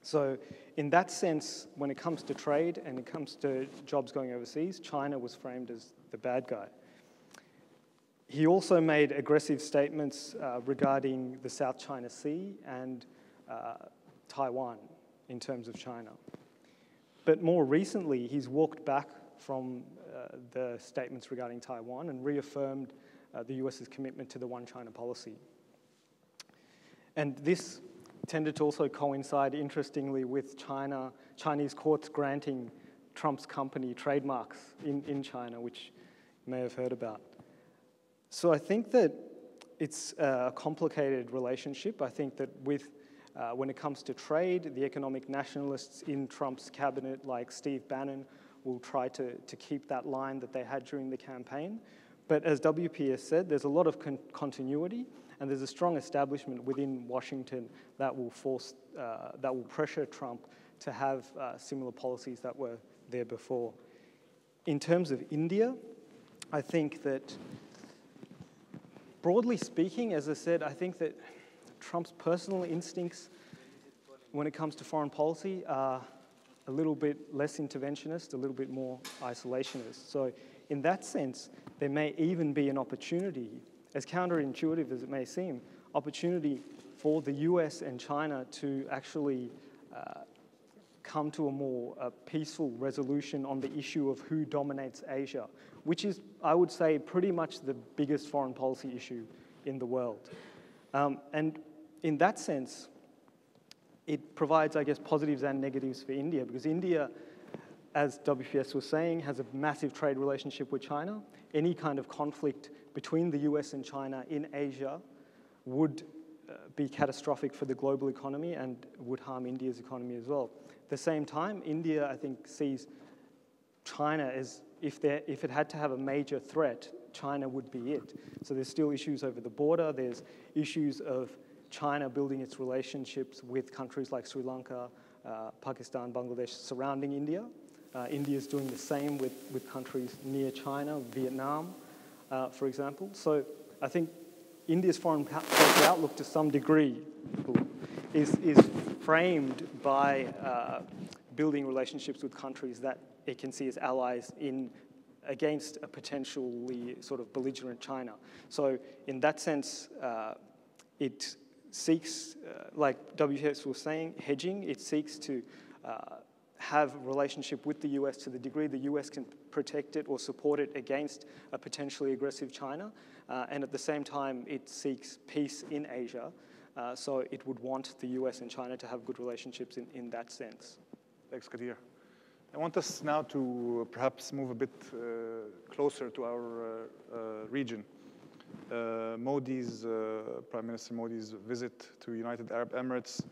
So in that sense, when it comes to trade and it comes to jobs going overseas, China was framed as the bad guy. He also made aggressive statements regarding the South China Sea and Taiwan in terms of China. But more recently, he's walked back from the statements regarding Taiwan and reaffirmed the US's commitment to the One China policy. And this tended to also coincide, interestingly, with Chinese courts granting Trump's company trademarks in China, which you may have heard about. So I think that it's a complicated relationship. I think that when it comes to trade, the economic nationalists in Trump's cabinet, like Steve Bannon, will try to keep that line that they had during the campaign. But as WPS said, there's a lot of continuity, and there's a strong establishment within Washington that will pressure Trump to have similar policies that were there before. In terms of India, I think that, broadly speaking, as I said, I think that Trump's personal instincts when it comes to foreign policy are a little bit less interventionist, a little bit more isolationist. So in that sense, there may even be an opportunity as counterintuitive as it may seem, opportunity for the US and China to actually come to a more peaceful resolution on the issue of who dominates Asia, which is, I would say, pretty much the biggest foreign policy issue in the world. And in that sense, it provides, I guess, positives and negatives for India, because India, as WPS was saying, has a massive trade relationship with China. Any kind of conflict between the US and China in Asia would be catastrophic for the global economy and would harm India's economy as well. At the same time, India, I think, sees China as, if it had to have a major threat, China would be it. So there's still issues over the border. There's issues of China building its relationships with countries like Sri Lanka, Pakistan, Bangladesh surrounding India. India is doing the same with countries near China, Vietnam, for example. So I think India's foreign policy outlook to some degree is framed by building relationships with countries that it can see as allies against a potentially sort of belligerent China. So in that sense, it seeks, like WPS was saying, hedging. It seeks to have a relationship with the US to the degree the US can protect it or support it against a potentially aggressive China. And at the same time, it seeks peace in Asia. So it would want the US and China to have good relationships in that sense. Thanks, Kadir. I want us now to perhaps move a bit closer to our region. Prime Minister Modi's visit to United Arab Emirates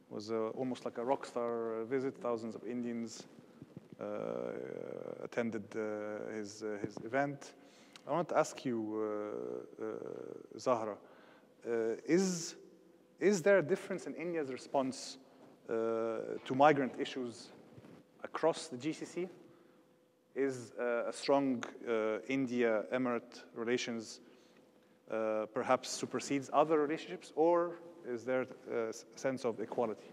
was almost like a rock star visit. Thousands of Indians attended his event. I want to ask you, Zahra, is there a difference in India's response to migrant issues across the GCC? Is a strong India-Emirate relations perhaps supersedes other relationships, or is there a sense of equality?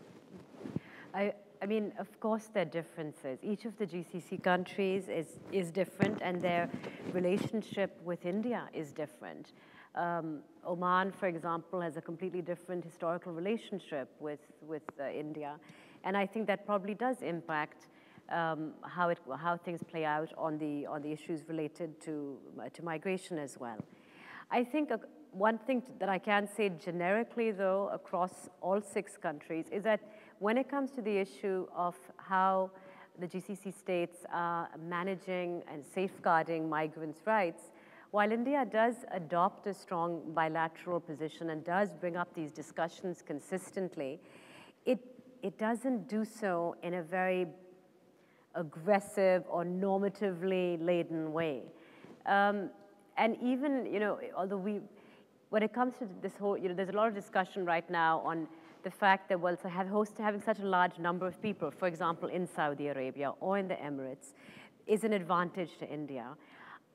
I mean, of course there are differences. Each of the GCC countries is different, and their relationship with India is different. Oman, for example, has a completely different historical relationship with India, and I think that probably does impact how things play out on the issues related to migration as well. I think one thing that I can say generically, though, across all 6 countries is that when it comes to the issue of how the GCC states are managing and safeguarding migrants' rights, while India does adopt a strong bilateral position and does bring up these discussions consistently, it doesn't do so in a very aggressive or normatively laden way. And even, although when it comes to this whole, there's a lot of discussion right now on the fact that, well, having such a large number of people, for example, in Saudi Arabia or in the Emirates, is an advantage to India.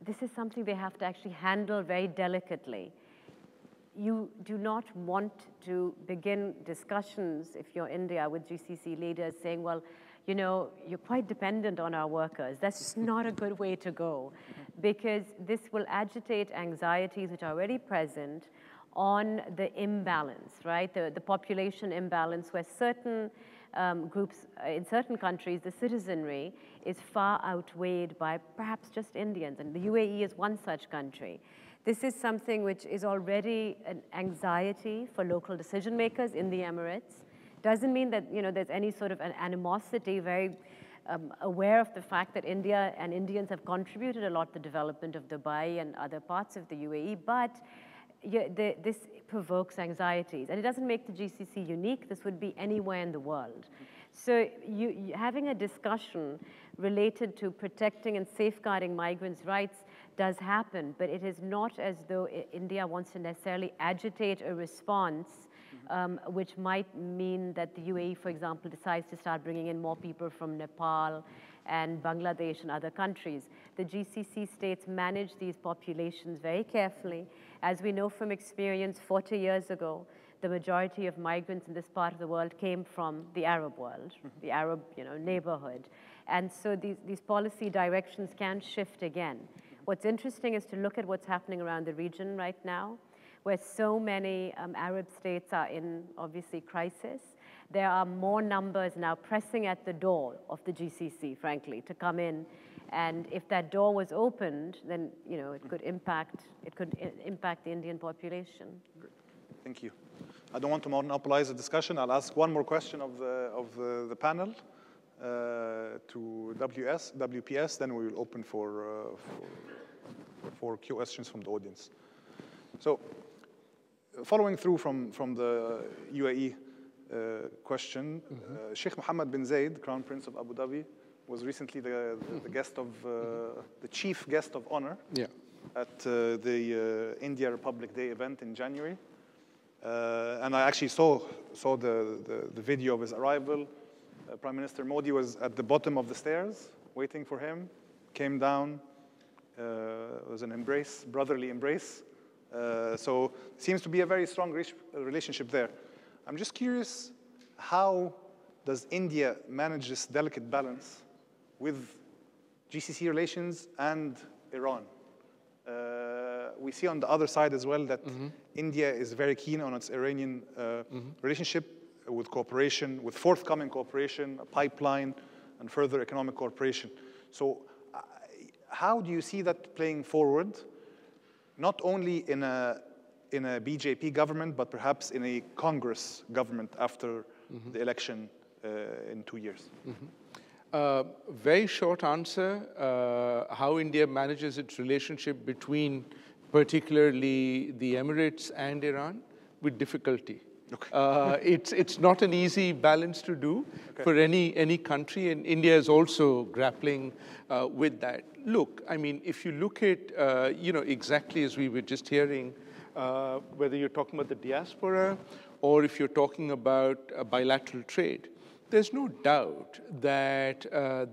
This is something they have to actually handle very delicately. You do not want to begin discussions, if you're India, with GCC leaders saying, well, you're quite dependent on our workers. That's just not a good way to go, because this will agitate anxieties which are already present on the imbalance, right? The population imbalance, where certain groups, in certain countries, the citizenry is far outweighed by perhaps just Indians, and the UAE is one such country. This is something which is already an anxiety for local decision makers in the Emirates. Doesn't mean that there's any sort of an animosity, very aware of the fact that India and Indians have contributed a lot to the development of Dubai and other parts of the UAE, but this provokes anxieties. And it doesn't make the GCC unique. This would be anywhere in the world. So having a discussion related to protecting and safeguarding migrants' rights does happen, but it is not as though India wants to necessarily agitate a response which might mean that the UAE, for example, decides to start bringing in more people from Nepal and Bangladesh and other countries. The GCC states manage these populations very carefully. As we know from experience, 40 years ago, the majority of migrants in this part of the world came from the Arab world, the Arab neighborhood. And so these policy directions can shift again. What's interesting is to look at what's happening around the region right now, where so many Arab states are in, obviously, crisis. There are more numbers now pressing at the door of the GCC, frankly, to come in. And if that door was opened, then it could impact the Indian population. Great. Thank you. I don't want to monopolize the discussion. I'll ask one more question of the panel to WPS. Then we will open for questions from the audience. So, following through from the UAE question, Sheikh Mohammed bin Zayed, Crown Prince of Abu Dhabi, was recently the guest of the chief guest of honor at the India Republic Day event in January, and I actually saw the video of his arrival. Prime Minister Modi was at the bottom of the stairs waiting for him. Came down. It was an embrace, brotherly embrace. So it seems to be a very strong relationship there. I'm just curious, how does India manage this delicate balance with GCC relations and Iran? We see on the other side as well that India is very keen on its Iranian relationship with cooperation, with forthcoming cooperation, a pipeline, and further economic cooperation. So how do you see that playing forward, not only in a BJP government, but perhaps in a Congress government after the election in 2 years? Very short answer, how India manages its relationship between particularly the Emirates and Iran, with difficulty. Okay. It's not an easy balance to do for any country, and India is also grappling with that. Look, I mean, if you look at, exactly as we were just hearing, whether you're talking about the diaspora or if you're talking about bilateral trade, there's no doubt that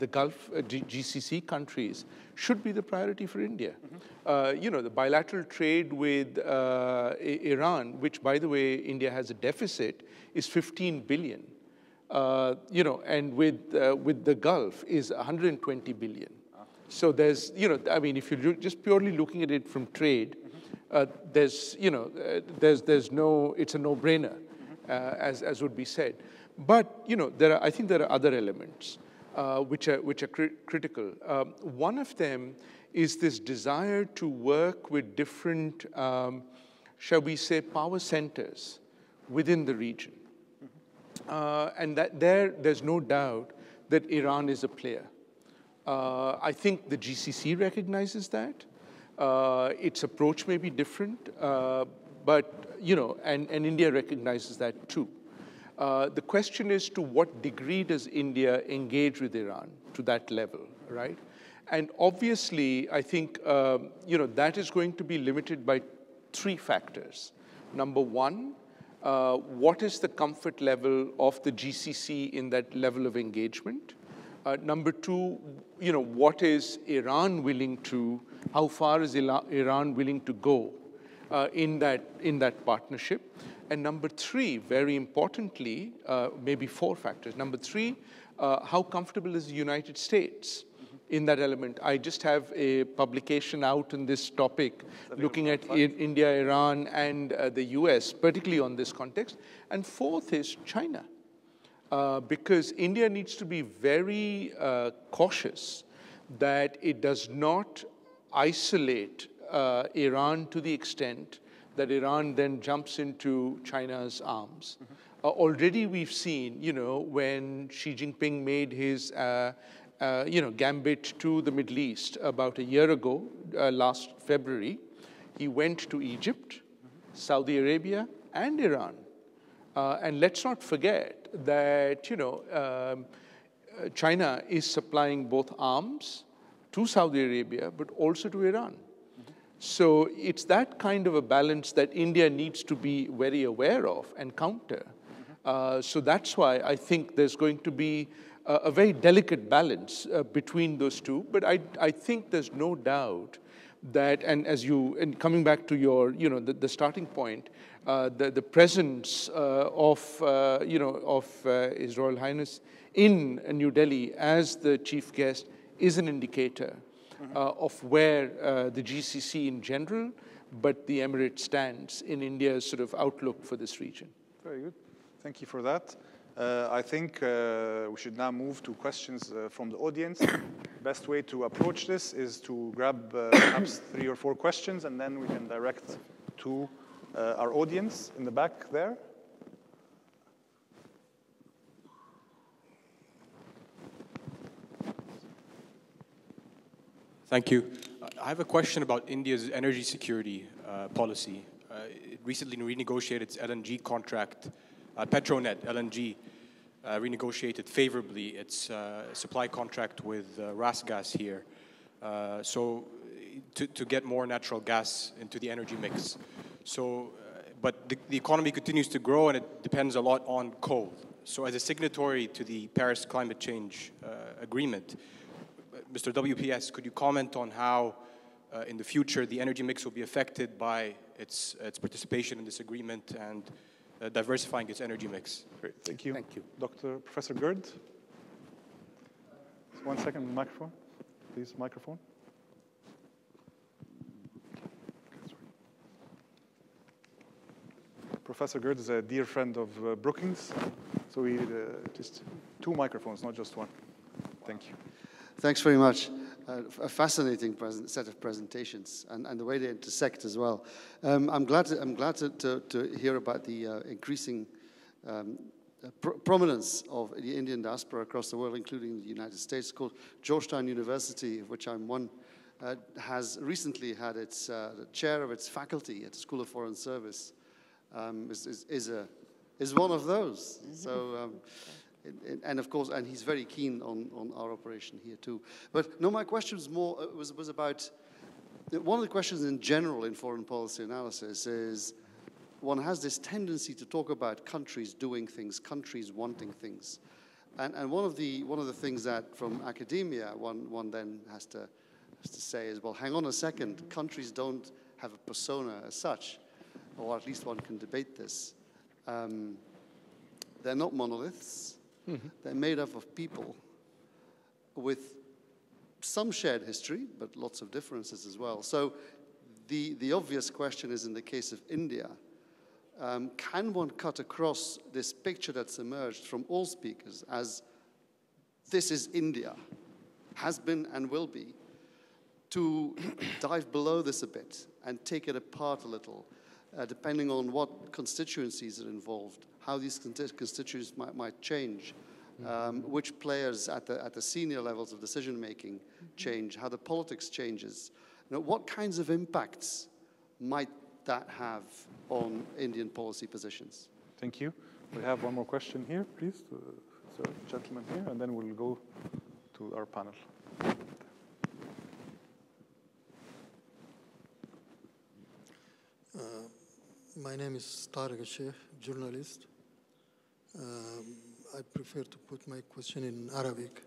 the Gulf GCC countries should be the priority for India. The bilateral trade with Iran, which, by the way, India has a deficit, is 15 billion. And with the Gulf is 120 billion. So there's, I mean, if you're just purely looking at it from trade, there's no, it's a no-brainer, as would be said. But I think there are other elements which are critical. One of them is this desire to work with different, shall we say, power centers within the region, and that there's no doubt that Iran is a player. I think the GCC recognizes that. Its approach may be different, but and India recognizes that too. The question is, to what degree does India engage with Iran to that level, right? And obviously, I think, that is going to be limited by 3 factors. Number one, what is the comfort level of the GCC in that level of engagement? Number two, what is Iran willing to, how far is Iran willing to go in that partnership? And number 3, very importantly, maybe 4 factors. Number 3, how comfortable is the United States in that element? I just have a publication out on this topic, looking at India, Iran, and the US, particularly on this context. And 4th is China, because India needs to be very cautious that it does not isolate Iran to the extent that Iran then jumps into China's arms. Already we've seen, when Xi Jinping made his, gambit to the Middle East about a year ago, last February, he went to Egypt, Saudi Arabia, and Iran. And let's not forget that, China is supplying both arms to Saudi Arabia, but also to Iran. So it's that kind of a balance that India needs to be very aware of and counter. So that's why I think there's going to be a very delicate balance between those two. But I think there's no doubt that, and coming back to your, the starting point, the presence of His Royal Highness in New Delhi as the chief guest is an indicator of where the GCC in general, but the Emirate stands in India's sort of outlook for this region. Very good. Thank you for that. I think we should now move to questions from the audience. Best way to approach this is to grab perhaps 3 or 4 questions, and then we can direct to our audience in the back there. Thank you. I have a question about India's energy security policy. It recently renegotiated its LNG contract. Petronet LNG renegotiated favorably its supply contract with RasGas here, so to get more natural gas into the energy mix. So, but the economy continues to grow, and it depends a lot on coal. So, as a signatory to the Paris Climate Change Agreement, Mr. WPS, could you comment on how, in the future, the energy mix will be affected by its participation in this agreement and diversifying its energy mix? Great, thank you. Thank you. Professor Gerd. 1 second, microphone. Please, microphone. Professor Gerd is a dear friend of Brookings, so we just 2 microphones, not just 1. Thank you. Thanks very much. A fascinating set of presentations, and the way they intersect as well. I'm glad to hear about the increasing prominence of the Indian diaspora across the world, including the United States. It's called Georgetown University, of which I'm one, has recently had its the chair of its faculty at the School of Foreign Service is one of those. So. And of course, and he's very keen on our operation here too. But no, my question was more was about one of the questions in general in foreign policy analysis is one has this tendency to talk about countries doing things, countries wanting things, and one of the things that from academia one then has to say is, well, hang on a second, countries don't have a persona as such, or at least one can debate this. They're not monoliths. Mm-hmm. They're made up of people with some shared history, but lots of differences as well. So the obvious question is, in the case of India, can one cut across this picture that's emerged from all speakers as this is India, has been and will be, to dive below this a bit and take it apart a little, depending on what constituencies are involved, how these constituencies might change, which players at the senior levels of decision-making change, how the politics changes. You know, what kinds of impacts might that have on Indian policy positions? Thank you. We have one more question here, please. So, gentleman here, and then we'll go to our panel. My name is Tariq Sheikh, journalist. I prefer to put my question in Arabic.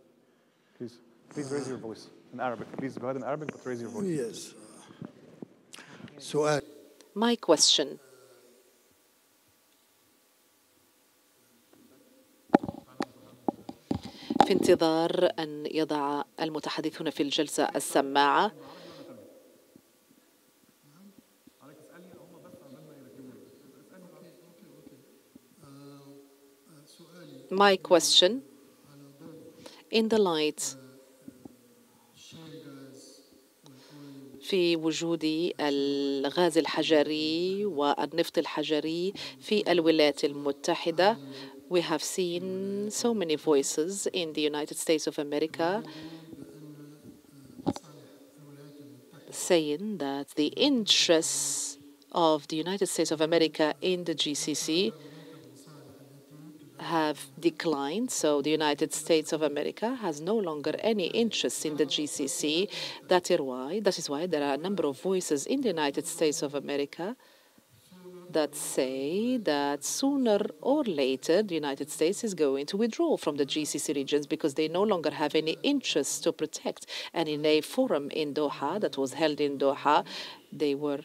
Please raise your voice in Arabic. Please go ahead in Arabic, but raise your voice. Yes. So my question. في انتظار أن يضع المتحدثون في الجلسة السماعة. My question, in the light في وجود الغاز الحجري والنفط الحجري في الولايات المتحدة, we have seen so many voices in the United States of America saying that the interests of the United States of America in the GCC have declined, so the United States of America has no longer any interest in the GCC. That is why there are a number of voices in the United States of America that say that sooner or later the United States is going to withdraw from the GCC regions because they no longer have any interest to protect. And in a forum in Doha that was held in Doha, they were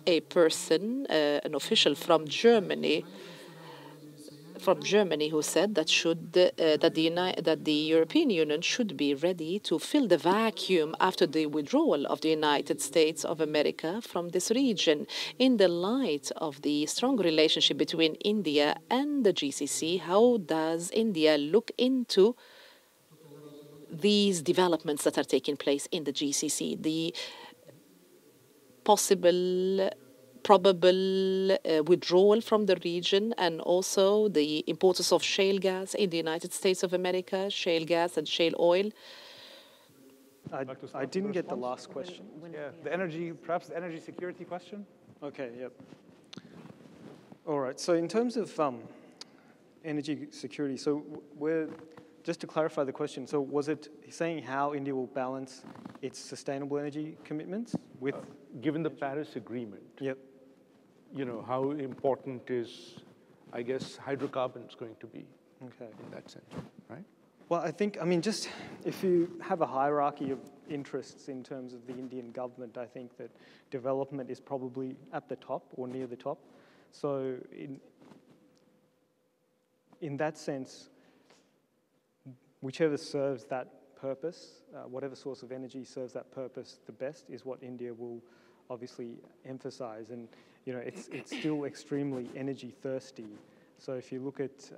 a person, an official from Germany, from Germany who said that the European Union should be ready to fill the vacuum after the withdrawal of the United States of America from this region. In the light of the strong relationship between India and the GCC, how does India look into these developments that are taking place in the GCC, the probable withdrawal from the region, and also the importance of shale gas in the United States of America, shale gas and shale oil? I didn't get the last question. Yeah, perhaps the energy security question? Okay, yep. All right, so in terms of energy security, so just to clarify the question, so was it saying how India will balance its sustainable energy commitments with... Given the Paris Agreement, yep. How important is, I guess, hydrocarbons going to be in that sense, right? Well, I mean, just if you have a hierarchy of interests in terms of the Indian government, I think that development is probably at the top or near the top. So in that sense, whichever serves that purpose, whatever source of energy serves that purpose the best is what India will obviously emphasize. And it's still extremely energy thirsty. So if you look at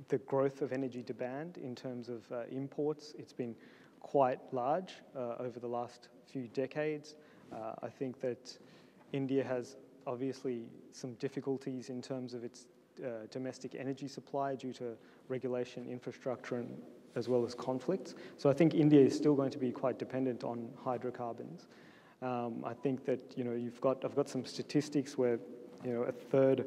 the growth of energy demand in terms of imports, it's been quite large over the last few decades. I think that India has obviously some difficulties in terms of its domestic energy supply due to regulation, infrastructure, and as well as conflicts. So I think India is still going to be quite dependent on hydrocarbons. I think that I've got some statistics where a third,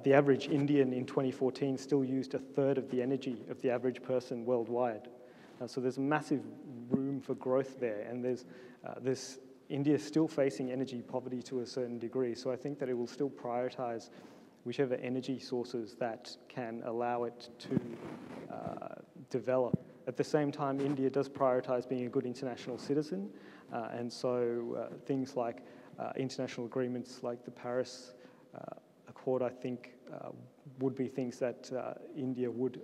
the average Indian in 2014 still used a third of the energy of the average person worldwide. So there's massive room for growth there, and India is still facing energy poverty to a certain degree. So I think that it will still prioritize whichever energy sources that can allow it to develop. At the same time, India does prioritize being a good international citizen, and so things like international agreements like the Paris Accord, I think, would be things that India would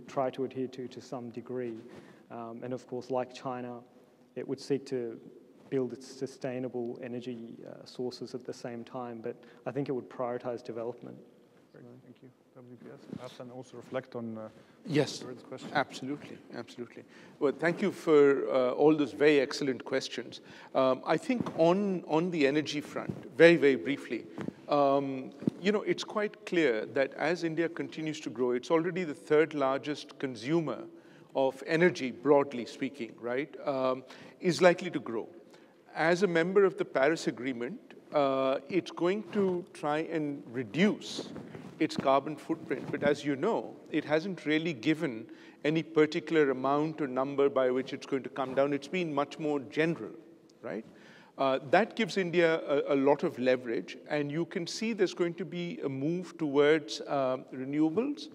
try to adhere to some degree. And of course, like China, it would seek to build its sustainable energy sources at the same time, but I think it would prioritize development. Great, thank you. WPS, perhaps and also reflect on yes, this question. Absolutely. Well, thank you for all those very excellent questions. I think on the energy front, very, very briefly, it's quite clear that as India continues to grow, it's already the third largest consumer of energy, broadly speaking, right, is likely to grow. As a member of the Paris Agreement, it's going to try and reduce its carbon footprint. But as you know, it hasn't really given any particular amount or number by which it's going to come down. It's been much more general, right? That gives India a lot of leverage. And you can see there's going to be a move towards renewables,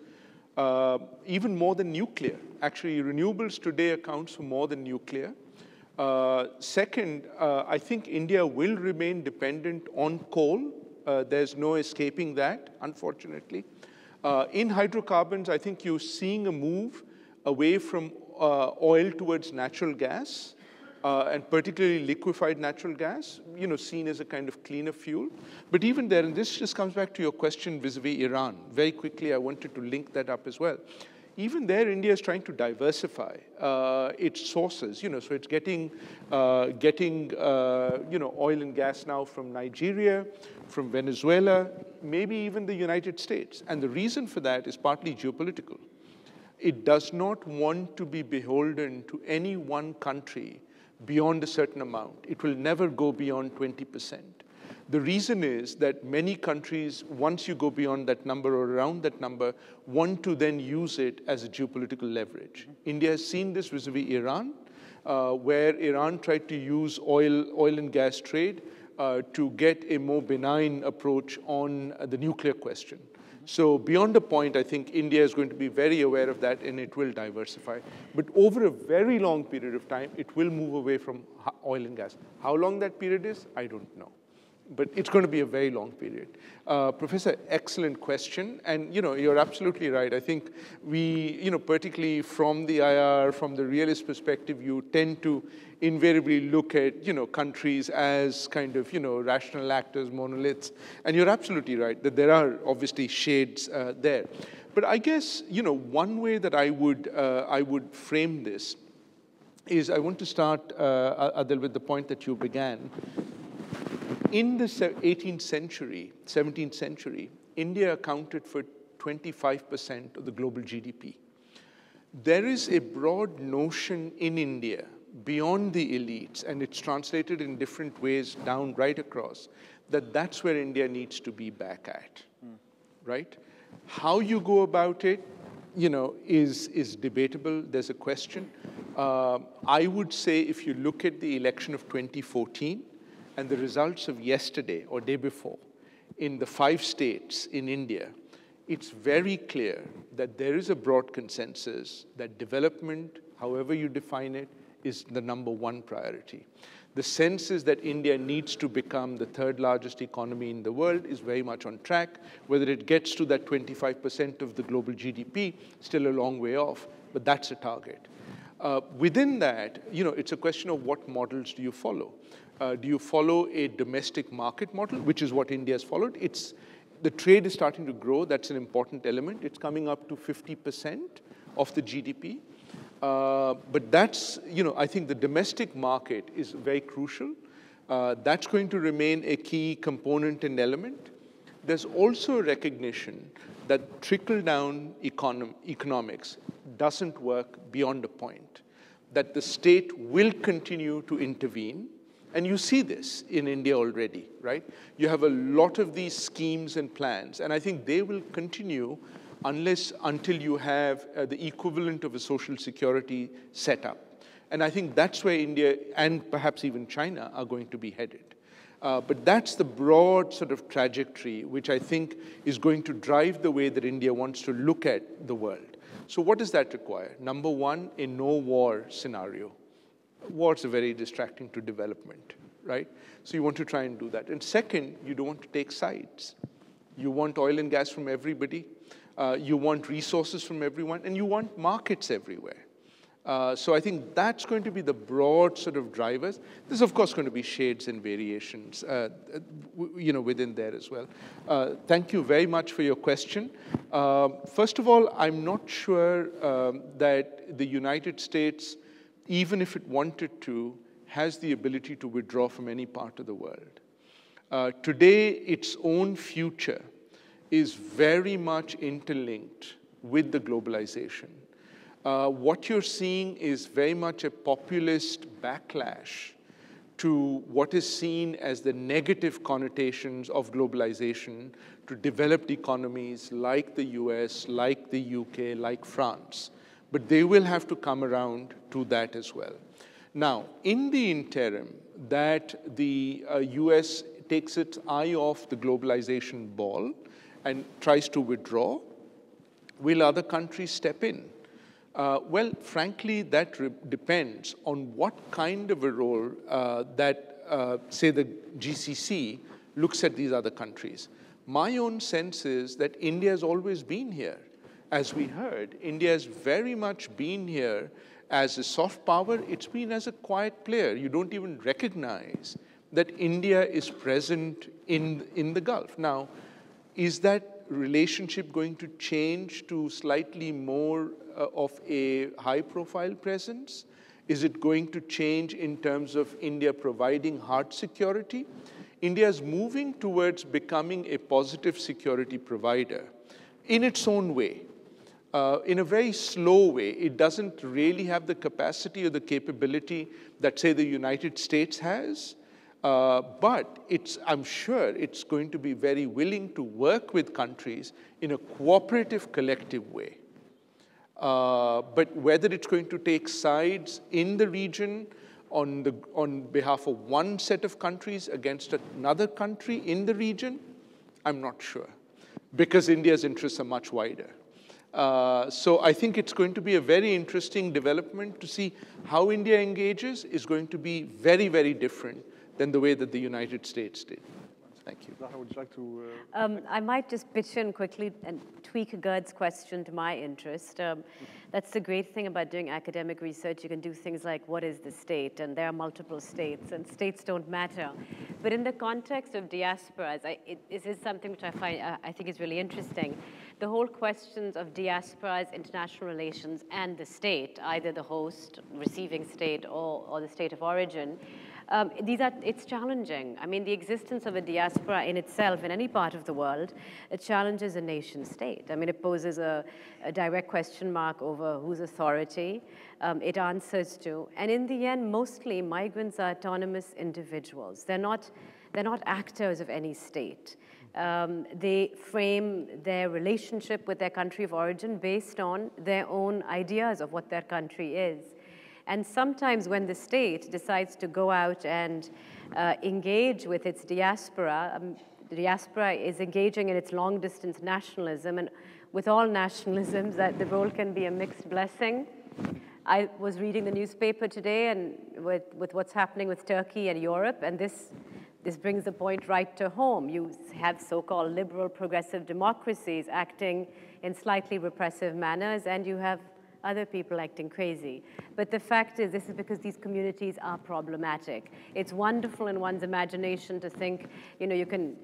even more than nuclear. Actually, renewables today accounts for more than nuclear. Second, I think India will remain dependent on coal. There's no escaping that, unfortunately. In hydrocarbons, I think you're seeing a move away from oil towards natural gas, and particularly liquefied natural gas, seen as a kind of cleaner fuel. But even there, and this just comes back to your question vis-a-vis Iran. Very quickly, I wanted to link that up as well. Even there, India is trying to diversify its sources. So it's getting oil and gas now from Nigeria, from Venezuela, maybe even the United States. And the reason for that is partly geopolitical. It does not want to be beholden to any one country beyond a certain amount. It will never go beyond 20%. The reason is that many countries, once you go beyond that number or around that number, want to then use it as a geopolitical leverage. India has seen this vis-a-vis Iran, where Iran tried to use oil and gas trade to get a more benign approach on the nuclear question. So beyond a point, I think India is going to be very aware of that, and it will diversify. But over a very long period of time, it will move away from oil and gas. How long that period is, I don't know. but it's going to be a very long period. Professor, excellent question. And, you're absolutely right. I think we, particularly from the IR, from the realist perspective, you tend to invariably look at, countries as kind of, rational actors, monoliths. And you're absolutely right that there are obviously shades there. But I guess, one way that I would frame this is I want to start, Adil, with the point that you began. In the 18th century, 17th century, India accounted for 25% of the global GDP. There is a broad notion in India beyond the elites, and it's translated in different ways down right across, that that's where India needs to be back at, right? How you go about it, is debatable. There's a question. I would say if you look at the election of 2014 and the results of yesterday or day before in the 5 states in India, it's very clear that there is a broad consensus that development, however you define it, is the #1 priority. The sense is that India needs to become the 3rd largest economy in the world is very much on track. Whether it gets to that 25% of the global GDP, still a long way off, but that's a target. Within that, it's a question of what models do you follow. Do you follow a domestic market model, which is what India has followed? The trade is starting to grow. That's an important element. It's coming up to 50% of the GDP. But that's, I think the domestic market is very crucial. That's going to remain a key component and element. There's also a recognition that trickle-down economics doesn't work beyond a point, that the state will continue to intervene. And you see this in India already, right? You have a lot of these schemes and plans, and I think they will continue until you have the equivalent of a social security set up. And I think that's where India and perhaps even China are going to be headed. But that's the broad sort of trajectory which I think is going to drive the way that India wants to look at the world. So what does that require? #1, a no-war scenario. Wars are very distracting to development, right? So you want to try and do that. And second, you don't want to take sides. You want oil and gas from everybody. You want resources from everyone, and you want markets everywhere. So I think that's going to be the broad sort of drivers. There's, of course, going to be shades and variations, within there as well. Thank you very much for your question. First of all, I'm not sure that the United States, even if it wanted to, has the ability to withdraw from any part of the world. Today, its own future is very much interlinked with the globalization. What you're seeing is very much a populist backlash to what is seen as the negative connotations of globalization to developed economies like the US, like the UK, like France. But they will have to come around to that as well. Now, in the interim, that the US takes its eye off the globalization ball and tries to withdraw, will other countries step in? Well, frankly, that depends on what kind of a role say, the GCC looks at these other countries. My own sense is that India has always been here. As we heard, India has very much been here as a soft power. It's been as a quiet player. You don't even recognize that India is present in the Gulf. Now, is that relationship going to change to slightly more of a high-profile presence? Is it going to change in terms of India providing hard security? India is moving towards becoming a positive security provider in its own way, in a very slow way. It doesn't really have the capacity or the capability that, say, the United States has. But I'm sure it's going to be very willing to work with countries in a cooperative, collective way. But whether it's going to take sides in the region on behalf of one set of countries against another country in the region, I'm not sure, because India's interests are much wider. So I think it's going to be a very interesting development to see how India engages is going to be very, very different than the way that the United States did. Thank you. Zahra, would you like to? I might just pitch in quickly and tweak Gerd's question to my interest. That's the great thing about doing academic research. You can do things like, what is the state? And there are multiple states, and states don't matter. But in the context of diasporas, this is something which I think is really interesting. The whole questions of diasporas, international relations, and the state, either the host, receiving state, or the state of origin, it's challenging. I mean, the existence of a diaspora in itself in any part of the world, it challenges a nation state. I mean, it poses a direct question mark over whose authority it answers to. And in the end, mostly migrants are autonomous individuals. They're not actors of any state. They frame their relationship with their country of origin based on their own ideas of what their country is. And sometimes when the state decides to go out and engage with its diaspora, the diaspora is engaging in its long-distance nationalism, and with all nationalisms, that the role can be a mixed blessing. I was reading the newspaper today and with what's happening with Turkey and Europe, and this brings the point right to home. You have so-called liberal progressive democracies acting in slightly repressive manners, and you have other people acting crazy. But the fact is, this is because these communities are problematic. It's wonderful in one's imagination to think, you can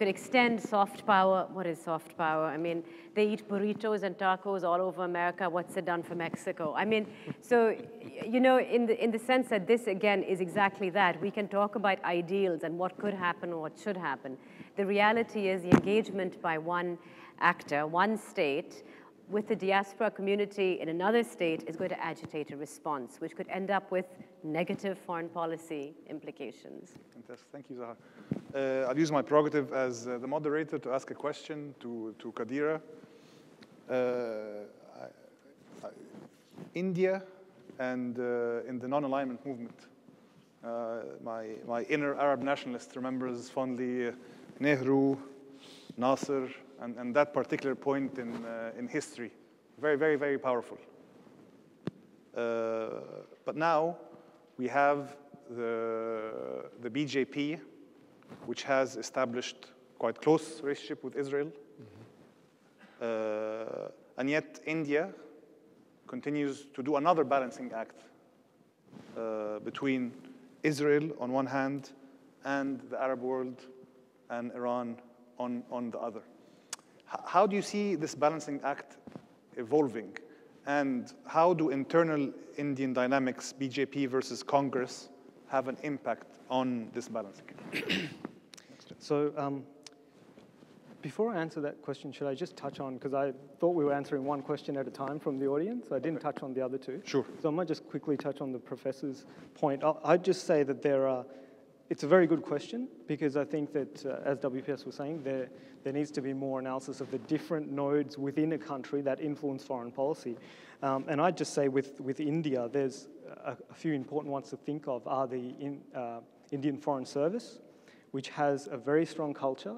extend soft power. What is soft power? I mean, they eat burritos and tacos all over America. What's it done for Mexico? I mean, so, in the sense that this, again, is exactly that. We can talk about ideals and what could happen or what should happen. The reality is the engagement by one actor, one state, with the diaspora community in another state is going to agitate a response, which could end up with negative foreign policy implications. Fantastic. Thank you, Zahra. I'll use my prerogative as the moderator to ask a question to Qadira. India and in the non-alignment movement, my inner Arab nationalist remembers fondly Nehru, Nasser, and that particular point in history. Very, very, very powerful. But now we have the BJP, which has established quite close relationship with Israel. And yet India continues to do another balancing act between Israel on one hand and the Arab world and Iran on the other. How do you see this balancing act evolving? And how do internal Indian dynamics, BJP versus Congress, have an impact on this balancing? So before I answer that question, should I just touch on, because I thought we were answering one question at a time from the audience. I didn't touch on the other two. Sure. So I might just quickly touch on the professor's point. I'd just say that it's a very good question, because I think that, as WPS was saying, there needs to be more analysis of the different nodes within a country that influence foreign policy. And I'd just say with India, there's a few important ones to think of are the Indian Foreign Service, which has a very strong culture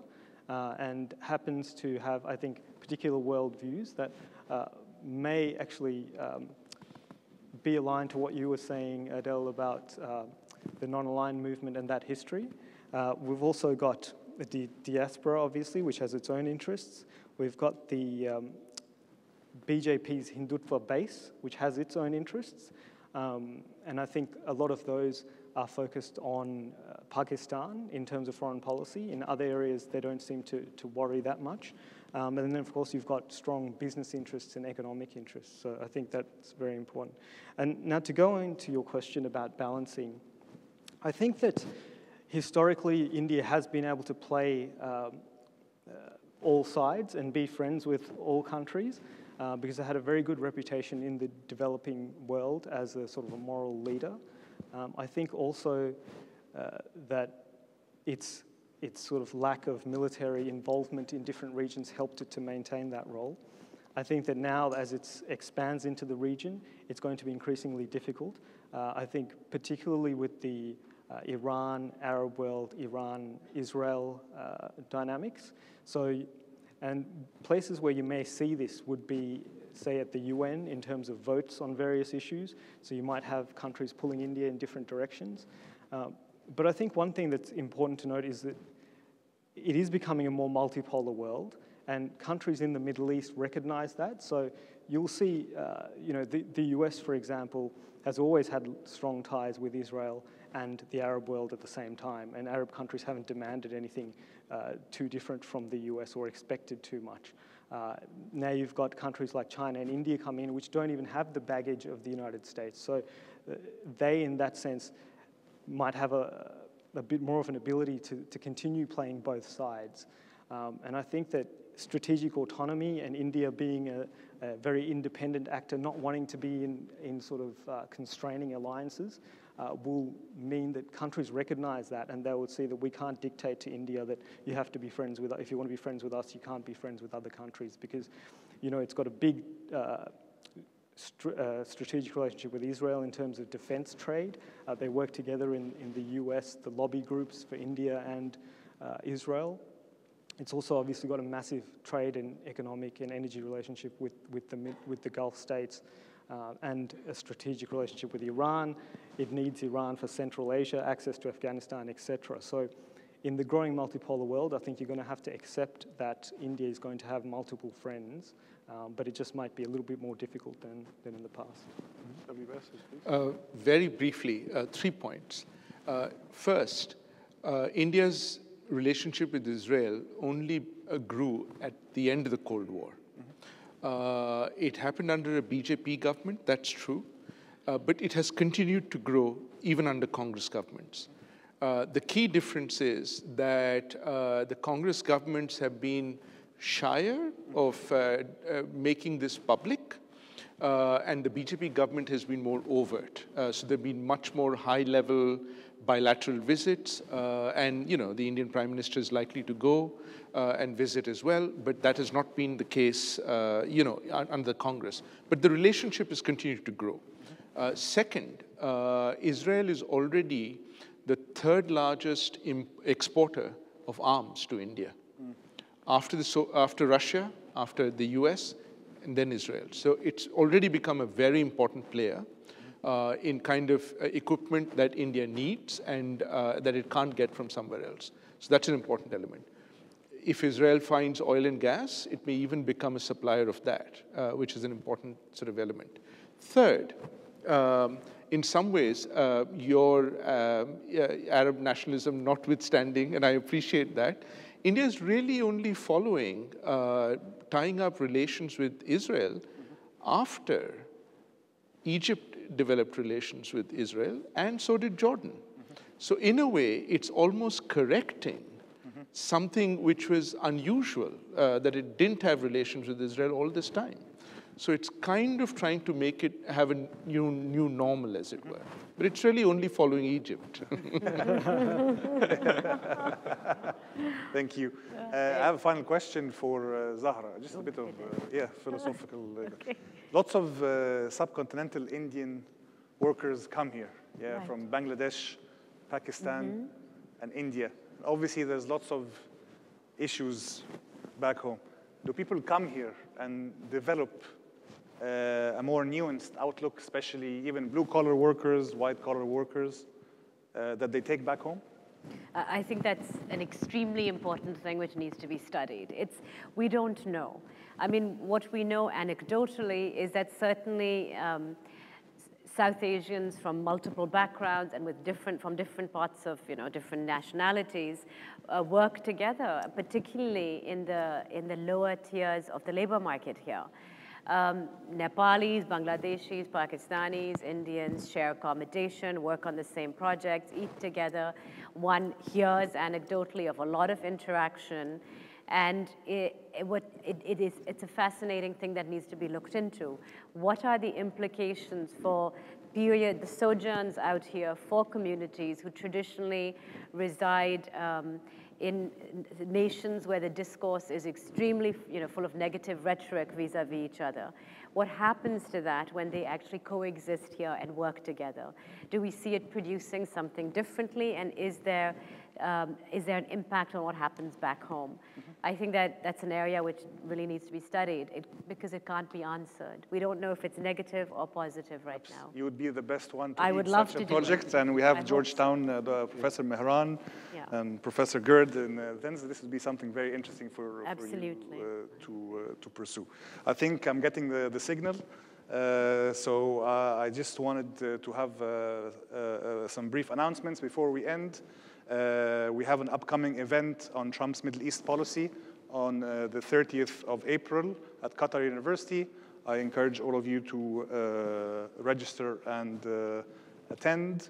and happens to have, I think, particular worldviews that may actually be aligned to what you were saying, Adele, about the non-aligned movement and that history. We've also got the diaspora, obviously, which has its own interests. We've got the BJP's Hindutva base, which has its own interests. And I think a lot of those are focused on Pakistan in terms of foreign policy. In other areas, they don't seem to worry that much. And then, of course, you've got strong business interests and economic interests. So I think that's very important. And now to go into your question about balancing, I think that historically, India has been able to play all sides and be friends with all countries because it had a very good reputation in the developing world as a sort of a moral leader. I think also that its sort of lack of military involvement in different regions helped it to maintain that role. I think that now, as it expands into the region, it's going to be increasingly difficult. I think particularly with the Iran, Arab world, Iran, Israel dynamics. So, and places where you may see this would be, say, at the UN in terms of votes on various issues. So you might have countries pulling India in different directions. But I think one thing that's important to note is that it is becoming a more multipolar world, and countries in the Middle East recognize that. So you'll see, the US, for example, has always had strong ties with Israel and the Arab world at the same time, and Arab countries haven't demanded anything too different from the US or expected too much. Now you've got countries like China and India come in, which don't even have the baggage of the United States. So they, in that sense, might have a bit more of an ability to continue playing both sides. And I think that strategic autonomy and India being a very independent actor, not wanting to be in sort of constraining alliances, will mean that countries recognize that, and they will see that we can't dictate to India that you have to be friends with, if you want to be friends with us, you can't be friends with other countries, because, it's got a big strategic relationship with Israel in terms of defense trade. They work together in the US, the lobby groups for India and Israel. It's also obviously got a massive trade and economic and energy relationship with the Gulf states, and a strategic relationship with Iran. It needs Iran for Central Asia, access to Afghanistan, etc. So in the growing multipolar world, I think you're going to have to accept that India is going to have multiple friends, but it just might be a little bit more difficult than in the past. Very briefly, 3 points. First, India's relationship with Israel only grew at the end of the Cold War. It happened under a BJP government, that's true, but it has continued to grow even under Congress governments. The key difference is that the Congress governments have been shyer of making this public, and the BJP government has been more overt. So there have been much more high-level bilateral visits, and the Indian Prime Minister is likely to go and visit as well, but that has not been the case, under the Congress. But the relationship has continued to grow. Second, Israel is already the third largest exporter of arms to India, after Russia, after the US, and then Israel. So it's already become a very important player in kind of equipment that India needs and that it can't get from somewhere else. So that's an important element. If Israel finds oil and gas, it may even become a supplier of that, which is an important sort of element. Third, in some ways, your Arab nationalism notwithstanding, and I appreciate that, India is really only following tying up relations with Israel after Egypt developed relations with Israel, and so did Jordan. So in a way, it's almost correcting something which was unusual, that it didn't have relations with Israel all this time. So it's kind of trying to make it have a new normal, as it were. But it's really only following Egypt. Thank you. I have a final question for Zahra, just a bit of philosophical. Okay. Lots of subcontinental Indian workers come here, right, from Bangladesh, Pakistan, and India. Obviously, there's lots of issues back home. Do people come here and develop a more nuanced outlook, especially even blue-collar workers, white-collar workers, that they take back home? I think that's an extremely important thing which needs to be studied. We don't know. I mean, what we know anecdotally is that certainly South Asians from multiple backgrounds and from different parts of, different nationalities work together, particularly in the lower tiers of the labor market here. Nepalis, Bangladeshis, Pakistanis, Indians share accommodation, work on the same projects, eat together. One hears anecdotally of a lot of interaction, and it's a fascinating thing that needs to be looked into. What are the implications for the sojourns out here for communities who traditionally reside in nations where the discourse is extremely, full of negative rhetoric vis-a-vis each other? What happens to that when they actually coexist here and work together? Do we see it producing something differently? And is there is there an impact on what happens back home? I think that that's an area which really needs to be studied because it can't be answered. We don't know if it's negative or positive right now. You would be the best one to I lead would love such to a do project, it. and we have I hope Georgetown, Professor Mehran, Yeah. and Professor Gerd, and then this would be something very interesting for Absolutely. you to pursue. I think I'm getting the signal. So I just wanted to have some brief announcements before we end. We have an upcoming event on Trump's Middle East policy on the 30th of April at Qatar University. I encourage all of you to register and attend.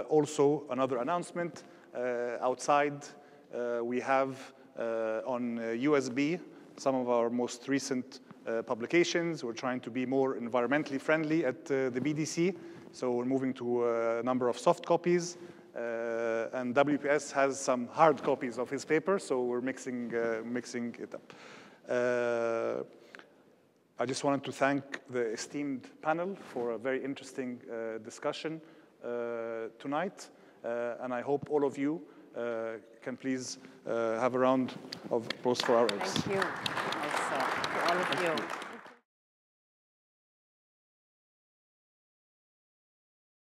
Also, another announcement, outside we have on USB some of our most recent publications. We're trying to be more environmentally friendly at the BDC, so we're moving to a number of soft copies. And WPS has some hard copies of his paper, so we're mixing it up. I just wanted to thank the esteemed panel for a very interesting discussion tonight, and I hope all of you can please have a round of applause for our ours. Thank you also to all of you.